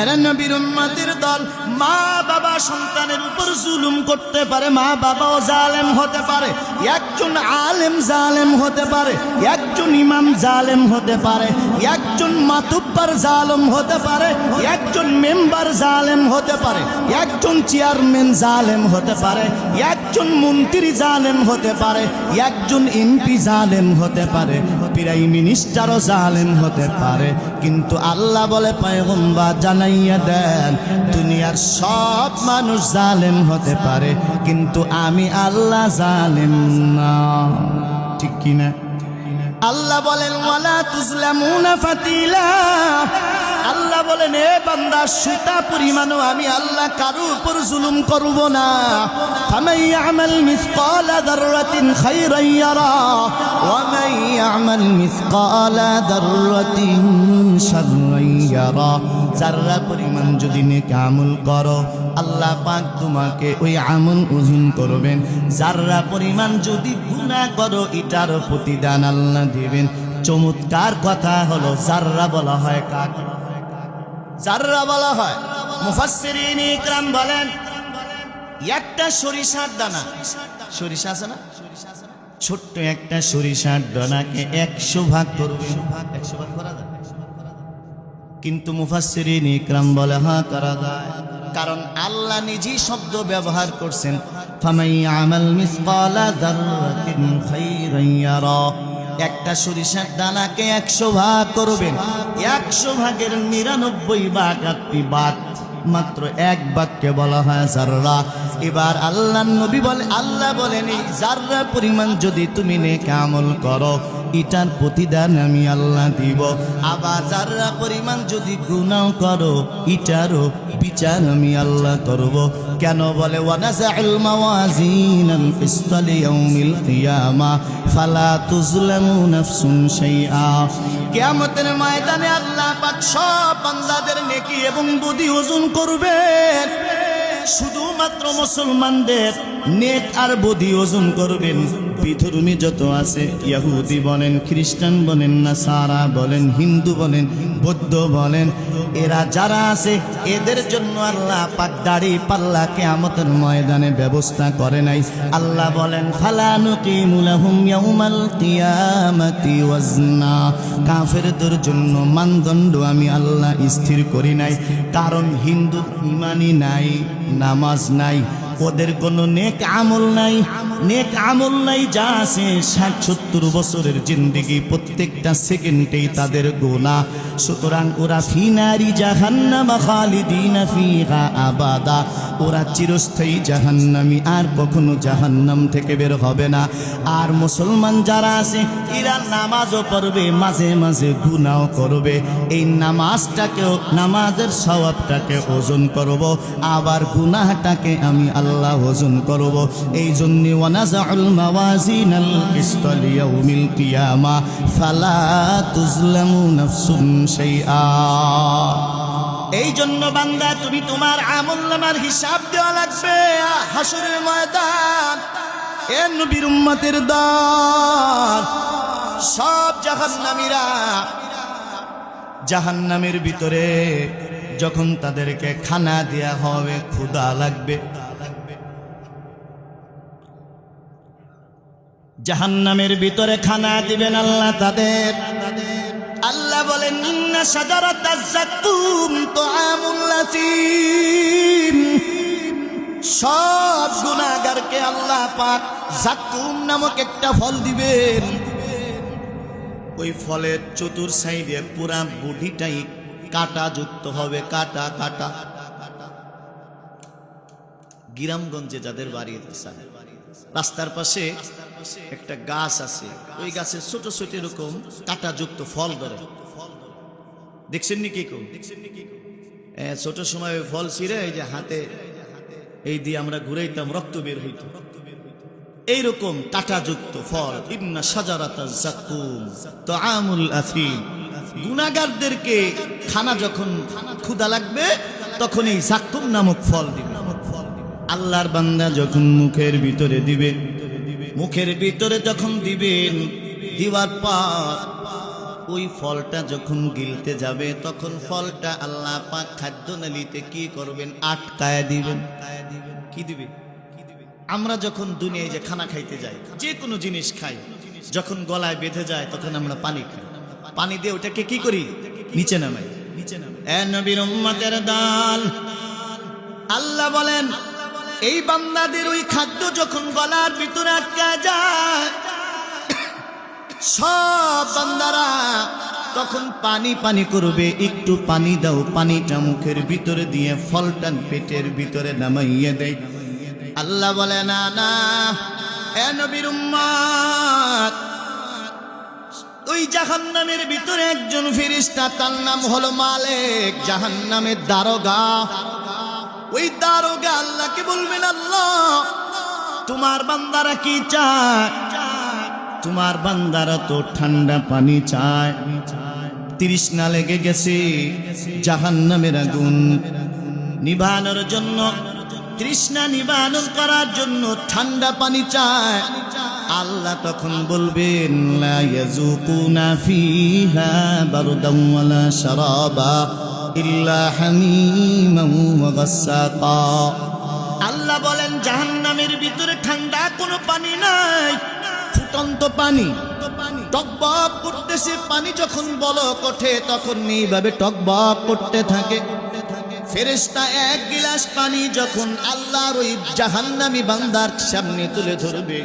এরা নবীর উম্মতের দল, মা বাবা সন্তানের উপর জুলুম করতে পারে, মা বাবাও জালেম হতে পারে। একজন আলেম জালেম হতে পারে, একজন ইমাম জালেম হতে পারে, একজন মাতুব্বার জালেম হতে পারে, একজন মেম্বার জালেম হতে পারে, একজন চেয়ারম্যান জালেম হতে পারে, একজন মন্ত্রী জালেম হতে পারে, একজন এমপি জালেম হতে পারে, প্রাইম মিনিস্টারও জালেম হতে পারে। কিন্তু আল্লাহ বলে, পয়গম্বর জানাইয়া দেন, দুনিয়ার সব মানুষ জালেম হতে পারে, কিন্তু আমি আল্লাহ জালেম না, ঠিক কিনা? আল্লাহ বলেন, ওয়ালা তুজলামুনা ফাতিলা। আল্লাহ বলেন, এ বান্দা, সুতা পরিমাণও আমি আল্লাহ কারো উপর জুলুম করব না। ফামান ইয়ামাল মিসকালা যাররাতিন খায়রান ইয়ারা ওয়া মান ইয়ামাল মিসকালা যাররাতিন শাররান ইয়ারা। যাররা পরিমাণ যদি নেক আমল করো, আল্লাহ পাক তোমাকে ওই আমল ওজন করবেন। যাররা পরিমাণ যদি গুনাহ করো, এটার প্রতিদান আল্লাহ দিবেন। চমৎকার কথা হলো, যাররা বলা হয় কাকে? যাররা বলা হয়। মুফাসসিরিন ইকরাম বলেন, একটা সরিষার দানা, সরিষা আছে না, ছোট্ট একটা সরিষার দানাকে 100 ভাগ করবে, 100 ভাগ করা যায়? কিন্তু মুফাসসিরিন ইকরাম বলে হ্যাঁ করা যায়, কারণ আল্লাহ নিজেই শব্দ ব্যবহার করছেন, ফামান ইয়ামাল মিসকালা যাররাতিন খায়রান ইয়ারা। একটা সরিষার দানাকে 100 ভাগ করবেন, 100 ভাগের 99 ভাগ আপনি বাদ, মাত্র এক বাক্যে বলা হয় যাররা। এবার আল্লাহর নবী বলে, আল্লাহ বলেন, এই যাররা পরিমাণ যদি তুমি নেক আমল করো, এটার প্রতিদান আমি আল্লাহ দিব। আবার যাররা পরিমাণ যদি গুনাহ করো, এটারও বিচার আমি আল্লাহ করব। কেন বলে, ওয়ানাজাউল মাওয়াজিনাল কিসতা লিয়াউমিল কিয়ামা ফালা তুজলামু নাফসুন শাইআ। কিয়ামতের ময়দানে আল্লাহ পাক সব বান্দাদের নেকি এবং বদি ওজন করবেন। শুধুমাত্র মুসলমানদের নেক আর বদি ওজন করবেন। বিধর্মী যত আছে, ইহুদি বলেন, খ্রিস্টান বলেন, নাসারা বলেন, হিন্দু বলেন, বৌদ্ধ বলেন, এরা যারা আছে, এদের জন্য আল্লাহ পাক দাড়ি পাল্লা কিয়ামতের ময়দানে ব্যবস্থা করে নাই। আল্লাহ বলেন, ফালা নুকিমু লাহুম ইয়াউমাল কিয়ামাতি ওয়াজনা। কাফেরদের জন্য মানদণ্ড আমি আল্লাহ স্থির করি নাই, কারণ হিন্দু ইমানই নাই, নামাজ নাই, ওদের কোনো নেক আমল নাই। নেক আমল নাই, যা আছে 60-70 বছরের জিন্দেগি, প্রত্যেকটা সেকেন্ডেই তাদের গুনাহ। সুতরাং ওরা ফি নারি জাহান্নাম খালিদিনা ফিহা আবাদা, ওরা চিরস্থায়ী জাহান্নামী, আর কখনো জাহান্নাম থেকে বের হবে না। আর মুসলমান যারা আছে, এরা নামাজও পড়বে, মাঝে মাঝে গুনাহও করবে। এই নামাজটাকেও, নামাজের সওয়াবটাকে ওজন করব, আবার গুনাহটাকে আমি আল্লাহ ওজন করব। এই জন্য ওয়ানাজাউল মাওয়াজিনাল কিসতা লিয়াউমিল কিয়ামা ফালা তুজলামু নাফসুন শাইআ। এই জন্য বান্দা, তুমি তোমার আমলনামার হিসাব দেওয়া লাগবে হাসরের ময়দান। এ নবীর উম্মতের দল, সব জাহান্নামীরা জাহান্নামের ভিতরে যখন তাদেরকে খানা দেয়া হবে, ক্ষুধা লাগবে, জাহান্নামের ভিতরে খানা দিবেন আল্লাহ তাদের। আল্লাহ বলেন, ইন্না শাজারাতাজ যাক্কুম তুআমুল লাসিম। সব গুনাহগারকে আল্লাহ পাক যাক্কুম নামক একটা ফল দিবেন। ওই ফলের চতুর সাইডে পুরা বডিটাই কাটা যুক্ত হবে, কাটা কাটা। গ্রামগঞ্জে যাদের বাড়ি আছে, রাস্তার পাশে একটা গাছ আছে, ওই গাছের ছোট ছোট এরকম কাটা যুক্ত ফল ধরে, দেখছেন নি? কি ছোট সময় ওই ফল ছিঁড়ে এই যে হাতে এই দিয়ে আমরা ঘুরাইতাম, রক্ত বের হইত। এইরকম কাটা যুক্ত ফল, ইন্না শাজারাতাজ যাক্কুম তুআমুল আসিম। গুনাহগারদেরকে খানা যখন ক্ষুধা লাগবে, তখন এই যাক্কুম নামক ফল দিবে। আল্লাহর বান্দা যখন মুখের ভিতরে দিবে, মুখের ভিতরে যখন দিবেন, দিবার পর ওই ফলটা যখন গিলতে যাবে, তখন ফলটা আল্লাহ পাক খাদ্যনালীতে কি করবেন? আটকায় দিবেন। কি দিবে? আমরা যখন দুনিয়ায় যে খানা খাইতে যাই, যে কোনো জিনিস খাই, যখন গলায় বেঁধে যায়, তখন আমরা পানি খাই। পানি দিয়ে ওটাকে কি করি? নিচে নামাই। এ নবীর উম্মতের দল, আল্লাহ বলেন, এই বান্দাদের ওই খাদ্য যখন গলার ভিতরে আটকা যায়, সব বান্দারা তখন পানি পানি করবে। একটু পানি দাও, পানিটা মুখের ভিতরে দিয়ে ফলটা পেটের ভিতরে নামাইয়ে দেয়। আল্লাহ বলে, না না, এ নবীর উম্মত, ওই জাহান্নামের ভিতরে একজন ফেরেশতা, তার নাম হলো মালিক, জাহান্নামের দারোগা। ওই দারোগা আল্লাহকে বলবেন, আল্লাহ তোমার বান্দারা কি চায়? তোমার বান্দারা তো ঠান্ডা পানি চায়, তৃষ্ণা লেগে গেছে, জাহান্নামের আগুন নিভানোর জন্য, তৃষ্ণা নিবারণ করার জন্য ঠান্ডা পানি চায়। আল্লাহ তখন বলবেন, লা ইয়াযুকুনা ফিহা বারদান ওয়ালা শারাবা ইল্লা হামিমান ওয়া গাসসাকা। আল্লাহ বলেন, জাহান্নামের ভিতরে ঠান্ডা কোনো পানি নাই, ফুটন্ত পানি, টকবক করতেছে পানি। যখন বলক ওঠে তখন এইভাবে টকবক করতে থাকে। ফেরেশতা এক গিলাস পানি যখন আল্লাহর ওই জাহান্নামী বান্দার সামনে তুলে ধরবে,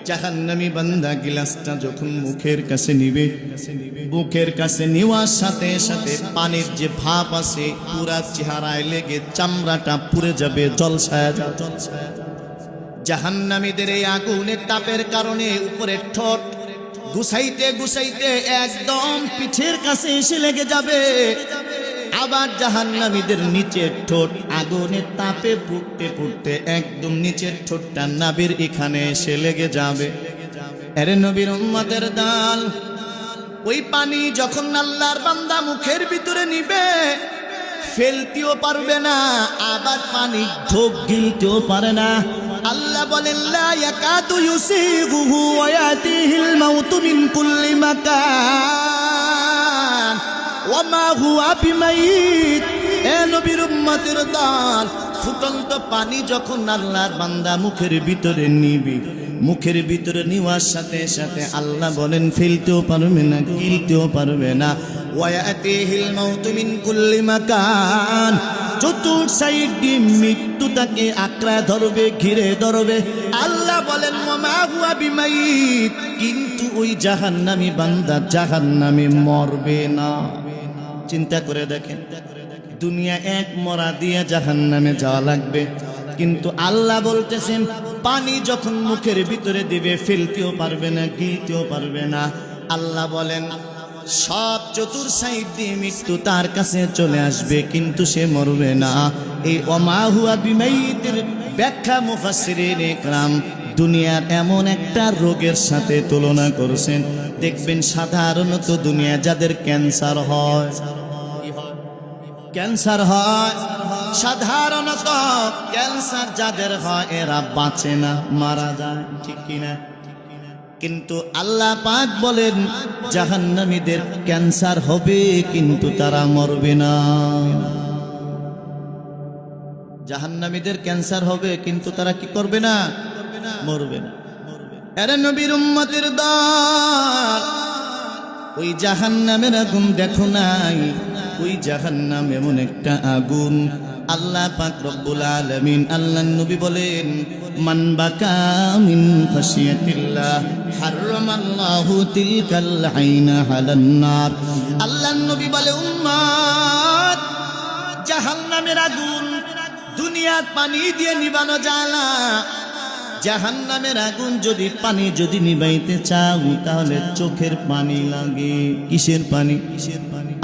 জাহান্নামী বান্দা গিলাসটা যখন মুখের কাছে নিবে, মুখের কাছে নেওয়ার সাথে সাথে পানির যে ভাপ আছে পুরা চেহারায় লেগে চামড়াটা পুড়ে যাবে, ঝলসায়া যাবে। জাহান্নামীদের এই আগুনের তাপের কারণে উপরের ঠোঁট গুছাইতে গুছাইতে একদম পিঠের কাছে এসে লেগে যাবে। আবার জাহান্নামীদের নিচের ঠোঁট আগুনের তাপে পুড়তে পুড়তে একদম নিচের ঠোঁটটা নাভির এখানে এসে লেগে যাবে। আরে নবীর উম্মতের দল, ওই পানি যখন আল্লাহর বান্দা মুখের ভিতরে নিবে, ফেলতেও পারবে না, আবার পানি ঢোক গিলতেও পারে না। আল্লাহ বলেন, লা ইয়াকাদু ইউসিগুহু ওয়া ইয়াতিহিল মাউতু মিন কুল্লি মাকান ওয়া মা হুয়া বিমাইত। এ নবীর উম্মতের দল, ফুটন্ত পানি যখন আল্লাহর বান্দা মুখের ভিতরে নিবি, মুখের ভিতরে নেওয়ার সাথে সাথে আল্লাহ বলেন ফেলতেও পারবে না, গিলতেও পারবে না। ওয়া ইয়াতিহিল মাউতু মিন কুল্লি মাকান, চতুর সাইড দিয়ে মৃত্যু তাকে আঁকড়া ধরবে, ঘিরে ধরবে। আল্লাহ বলেন, ওয়া মা হুয়া বিমাইত, কিন্তু ওই জাহান্নামী বান্দা জাহান্নামে মরবে না। চিন্তা করে দেখেন, দুনিয়া এক মরা দিয়ে জাহান্নামে যাওয়া লাগবে, কিন্তু আল্লাহ বলতেছেন পানি যখন মুখের ভিতরে দিবে ফেলতেও পারবে না, গিলতেও পারবে না। আল্লাহ বলেন সব চতুর সাইড দিয়ে মৃত্যু তার কাছে চলে আসবে, কিন্তু সে মরবে না। এই ওমা হুয়া বিমাইতের ব্যাখ্যা মুফাসসিরিনে ইকরাম দুনিয়ার এমন একটা রোগের সাথে তুলনা করেছেন। দেখবেন সাধারণত দুনিয়া যাদের ক্যান্সার হয়, ক্যান্সার হয়, সাধারণত ক্যান্সার যাদের হয় এরা বাঁচে না, মারা যায়, ঠিক কিনা? কিন্তু আল্লাহ পাক বলেন জাহান্নামীদের ক্যান্সার হবে কিন্তু তারা মরবে না। জাহান্নামীদের ক্যান্সার হবে কিন্তু তারা কি করবে না? মরবে না। আরে নবীর উম্মতের দল, ওই জাহান্নামের আগুন দেখো নাই? ওই জাহান্নাম এমন একটা আগুন, আল্লাহ পাক রব্বুল আলামিন আল্লাহর নবী বলেন, মান বাকা মিন খাশিয়াতিল্লাহ হারামাল্লাহু তিলকাল আইনা আলান নার। আল্লাহর নবী বলে, উম্মত, জাহান্নামের আগুন দুনিয়ার পানি দিয়ে নিবানো যায় না। জাহান্নামের আগুন যদি পানি যদি নিবাইতে চাও তাহলে চোখের পানি লাগে। কিসের পানি?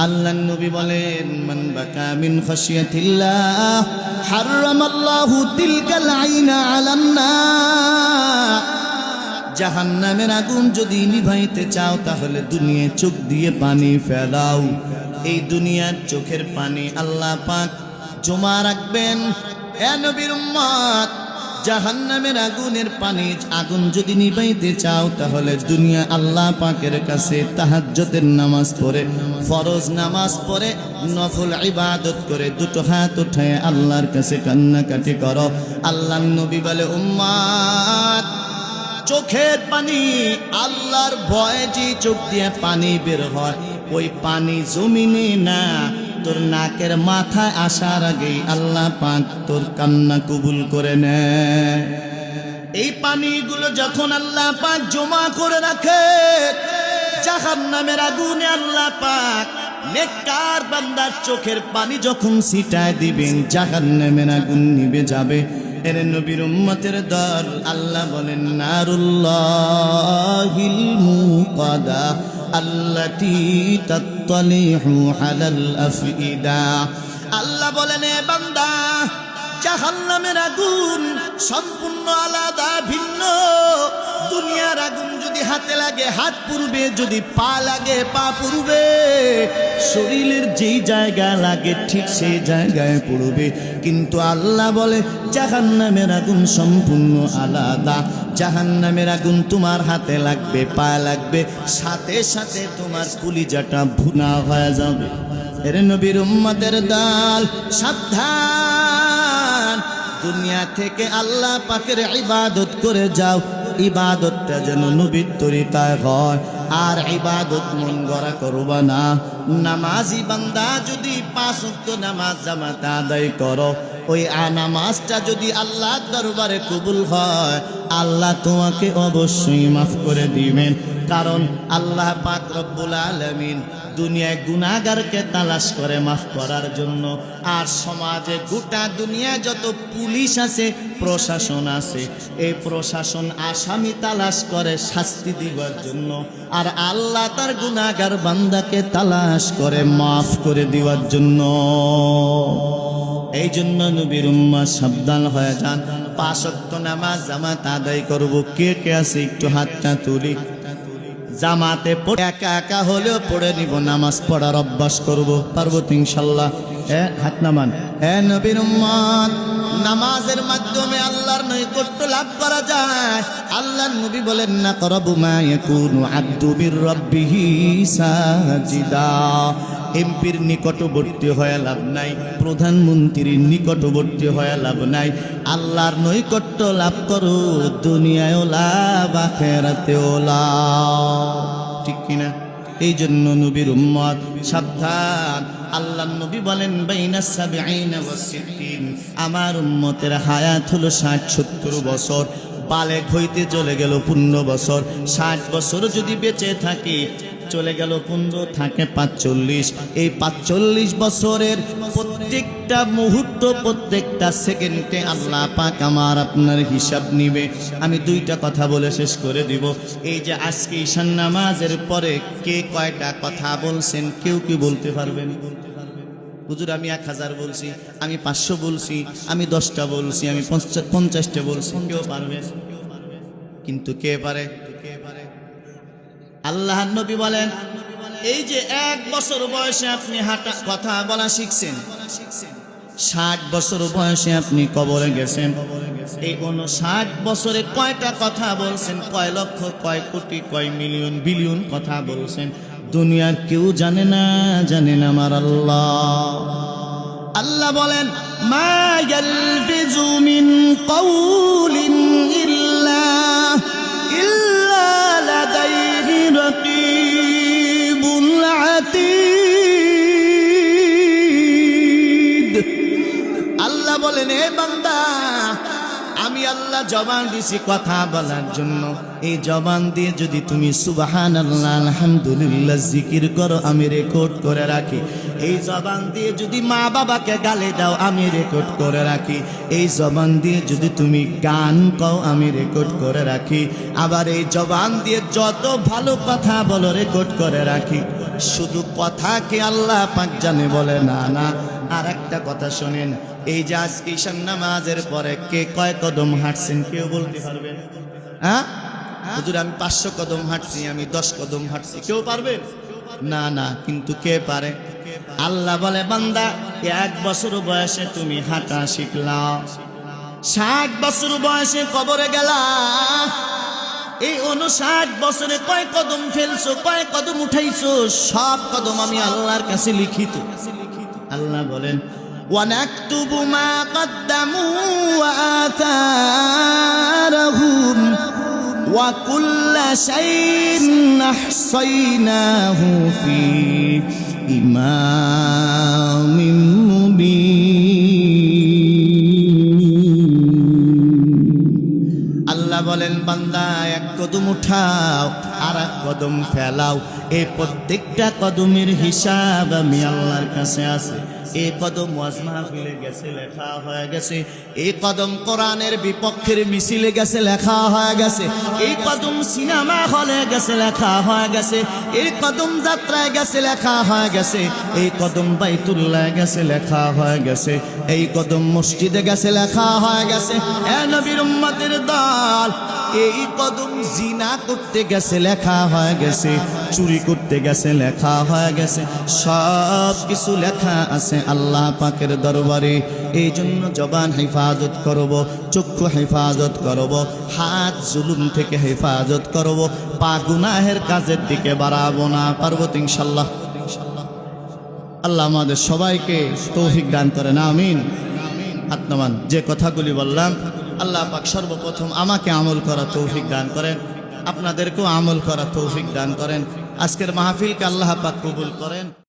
আল্লাহর নবী বলেন, মান বাকা মিন খাশিয়াতিল্লাহ হারামাল্লাহু তিলকাল আইনা আলান নার। জাহান্নামের আগুন যদি নিভাইতে চাও তাহলে দুনিয়ায় চোখ দিয়ে পানি ফেলাও। এই দুনিয়ার চোখের পানি আল্লাহ পাক জমা রাখবেন। হে নবীর উম্মত, জাহান্নামের আগুনের পানি আগুন যদি নিভাইতে চাও তাহলে দুনিয়া আল্লাহ পাকের কাছে তাহাজ্জুদের নামাজ পড়ে, ফরজ নামাজ পড়ে, নফল ইবাদত করে দুটো হাত উঠায় আল্লাহর কাছে কান্নাকাটি করো। আল্লাহর নবী বলে, উম্মত, চোখের পানি আল্লাহর ভয়ে যে চোখ দিয়ে পানি বের হয়, ওই পানি জমিনে না, তোর নাকের মাথায় আসার আগেই আল্লাহ পাক তোর কান্না কবুল করে নেয়। এই পানিগুলো যখন আল্লাহ পাক জমা করে রাখে, জাহান্নামের আগুনে আল্লাহ পাক নেককার বান্দার চোখের পানি যখন ছিটায় দিবেন, জাহান্নামের আগুন নিভে যাবে। এর নবীর উম্মতের দল, আল্লাহ বলেন, নারুল্লাহিল মুকাদা আল্লাতী তাত্তালিহু আলাল আফইদা। আল্লাহ বলেন, এ বান্দা, জাহান্নামের আগুন সম্পূর্ণ আলাদা, ভিন্ন। দুনিয়ার আগুন যদি হাতে লাগে হাত পুড়বে, যদি পা লাগে পা পুড়বে, শরীরের যেই জায়গা লাগে ঠিক সেই জায়গায় পুড়বে। কিন্তু আল্লাহ বলে জাহান্নামের আগুন সম্পূর্ণ আলাদা। জাহান্নামের আগুন তোমার হাতে লাগবে, পা লাগবে, সাথে সাথে তোমার কলিজাটা ভুনা হয়ে যাবে। এর নবীর উম্মতের দল, সাবধান, দুনিয়া থেকে আল্লাহ পাকের ইবাদত করে যাও। ইবাদতটা যেন নবীর তরিকায় হয়, আর ইবাদত মন গড়া করবা না। নামাজি বান্দা যদি 5 ওয়াক্ত নামাজ জামাতে আদায় করো, ওই নামাজটা যদি আল্লাহর দরবারে কবুল হয়, আল্লাহ তোমাকে অবশ্যই মাফ করে দিবেন। কারণ আল্লাহ পাক রব্বুল আলামিন দুনিয়ায় গুনাহগারকে তালাশ করে মাফ করার জন্য, আর সমাজে গোটা দুনিয়ায় যত পুলিশ আছে, প্রশাসন আছে, এই প্রশাসন আসামি তালাশ করে শাস্তি দিবার জন্য, আর আল্লাহ তার গুনাহগার বান্দাকে তালাশ করে মাফ করে দেওয়ার জন্য। এই জন্য নবীর উম্মাহ সাবধান হয়ে যান। 5 ওয়াক্ত নামাজ জামাত আদায় করব। কে কে আছে একটু হাতটা তুলি। জামাতে পড়ে একা একা হলেও পড়ে নিব, নামাজ পড়ার অভ্যাস করব। পারবো তো ইনশাল্লাহ? হাত নামান। নবীর উম্মত, নামাজের মাধ্যমে আল্লাহর নৈকট্য লাভ করা যায়। আল্লাহর নবী বলেন, না করবু মা ইয়াকুনু আব্দু বির রাব্বিহি সাজিদা। এমপির নিকটবর্তী হয়ে লাভ নাই, প্রধানমন্ত্রীর নিকটবর্তী হয়ে লাভ নাই। আল্লাহর নৈকট্য লাভ করো, দুনিয়ায়ও লাভ, আখিরাতেও লাভ। ঠিক কিনা? এই জন্য নবীর উম্মত সাবধান। আল্লাহর নবী বলেন, বাইনাস সাবঈনা ওয়াস সিত্তিন, আমার উম্মতের হায়াত হলো 60-70 বছর। বালেগ হইতে চলে গেল 15 বছর। 60 বছর যদি বেঁচে থাকি, চলে গেল 15, থাকে 45। এই 45 বছরের প্রত্যেকটা মুহূর্ত, প্রত্যেকটা সেকেন্ডে আল্লাহ পাক আমার আপনার হিসাব নিবে। আমি 2টা কথা বলে শেষ করে দিব। এই যে আজকে ঈশান নামাজের পরে কে কয়টা কথা বলছেন, কেউ কি বলতে পারবেন? হুজুর আমি 1000 বলছি, আমি 500 বলছি, আমি 10টা বলছি, আমি 50টা বলছি। কেউ পারবে? কিন্তু কে পারে? আল্লাহর নবী বলেন, এই যে 1 বছর বয়সে আপনি কথা বলা শিখছেন, 60 বছর বয়সে আপনি কবরে গেছেন, এই 59 বছরে কয়টা কথা বলছেন? কয় লক্ষ, কয় কোটি, কয় মিলিয়ন, বিলিয়ন কথা বলছেন? দুনিয়ার কেউ জানে না, জানেন আমার আল্লাহ। আল্লাহ বলেন, মা ইয়ালফিজু মিন কাউলিন ইল্লা লাদাইহি রাকীবুল আতীদ। আল্লাহ বলেন, এ বান্দা, আমি আল্লাহ জবান দিছি কথা বলার জন্য। এই জবান দিয়ে যদি তুমি সুবহানাল্লাহ, আলহামদুলিল্লাহ জিকির করো, আমি রেকর্ড করে রাখি। এই জবান দিয়ে যদি মা বাবাকে গালি দাও, আমি রেকর্ড করে রাখি। এই জবান দিয়ে যদি তুমি গান কও, আমি রেকর্ড করে রাখি। আবার এই জবান দিয়ে যত ভালো কথা বলো, রেকর্ড করে রাখি। শুধু কথা কি আল্লাহ পাক জানে? বলে না, না। আর একটা কথা শোনেন, এই যে আজকে ঈশান নামাজের পরে কে কয় কদম হাঁটছেন, কেউ বলতে পারবেন? হ্যাঁ হুজুর আমি 500 কদম হাঁটছি, আমি 10 কদম হাঁটছি, কেউ পারবে? না, না। কিন্তু কে পারে? আল্লাহ বলে, বান্দা 1 বছর বয়সে তুমি হাঁটা শিখলাও, 60 বছর বয়সে কবরে গেলা, এই 59 বছরে কয় কদম ফেলছো, কয় কদম উঠাইছো, সব কদম আমি আল্লাহর কাছে লিখিত। আল্লাহ বলেন, وَنَكْتُبُ مَا قَدَّمُوا وَآثَارَهُمْ وَكُلَّ شَيْءٍ أَحْصَيْنَاهُ فِي إِمَامٍ مُبِينٍ। আল্লাহ বলেন, বান্দা 1 কদম উঠাও, আর এক কদম ফেলাও। এই প্রত্যেকটা কদমের হিসাব আমি আল্লাহর কাছে আছে। এই কদম ওয়াজ মাহফিলে গেছে লেখা হয়ে গেছে, এই কদম কোরআনের বিপক্ষের মিছিলে গেছে লেখা হয়ে গেছে, এই কদম সিনেমা হলে গেছে লেখা হয়ে গেছে, এই কদম যাত্রায় গেছে লেখা হয়ে গেছে, এই কদম বাইতুল্লাহ গেছে লেখা হয়ে গেছে, এই কদম মসজিদে গেছে লেখা হয়ে গেছে। এ নবীর উম্মতের দল, এই কদম জিনা করতে গেছে লেখা হয়ে গেছে, চুরি করতে গেছে লেখা হয়ে গেছে, সব কিছু লেখা আছে আল্লাহ পাকের দরবারে। এই জন্য জবান হেফাজত করব, চক্ষু হেফাজত করব, হাত জুলুম থেকে হেফাজত করব, পা গুনাহের কাজের দিকে বাড়াবো না। পারবো তো ইনশাল্লাহ? আল্লাহ আমাদের সবাইকে তৌফিক দান করেন, আমিন। হাত নামান। যে কথাগুলি বললাম আল্লাহ পাক সর্বপ্রথম আমাকে আমল করা তৌফিক দান করেন, আপনাদেরকেও আমল করা তৌফিক দান করেন। আজকের মাহফিলকে আল্লাহ পাক কবুল করেন।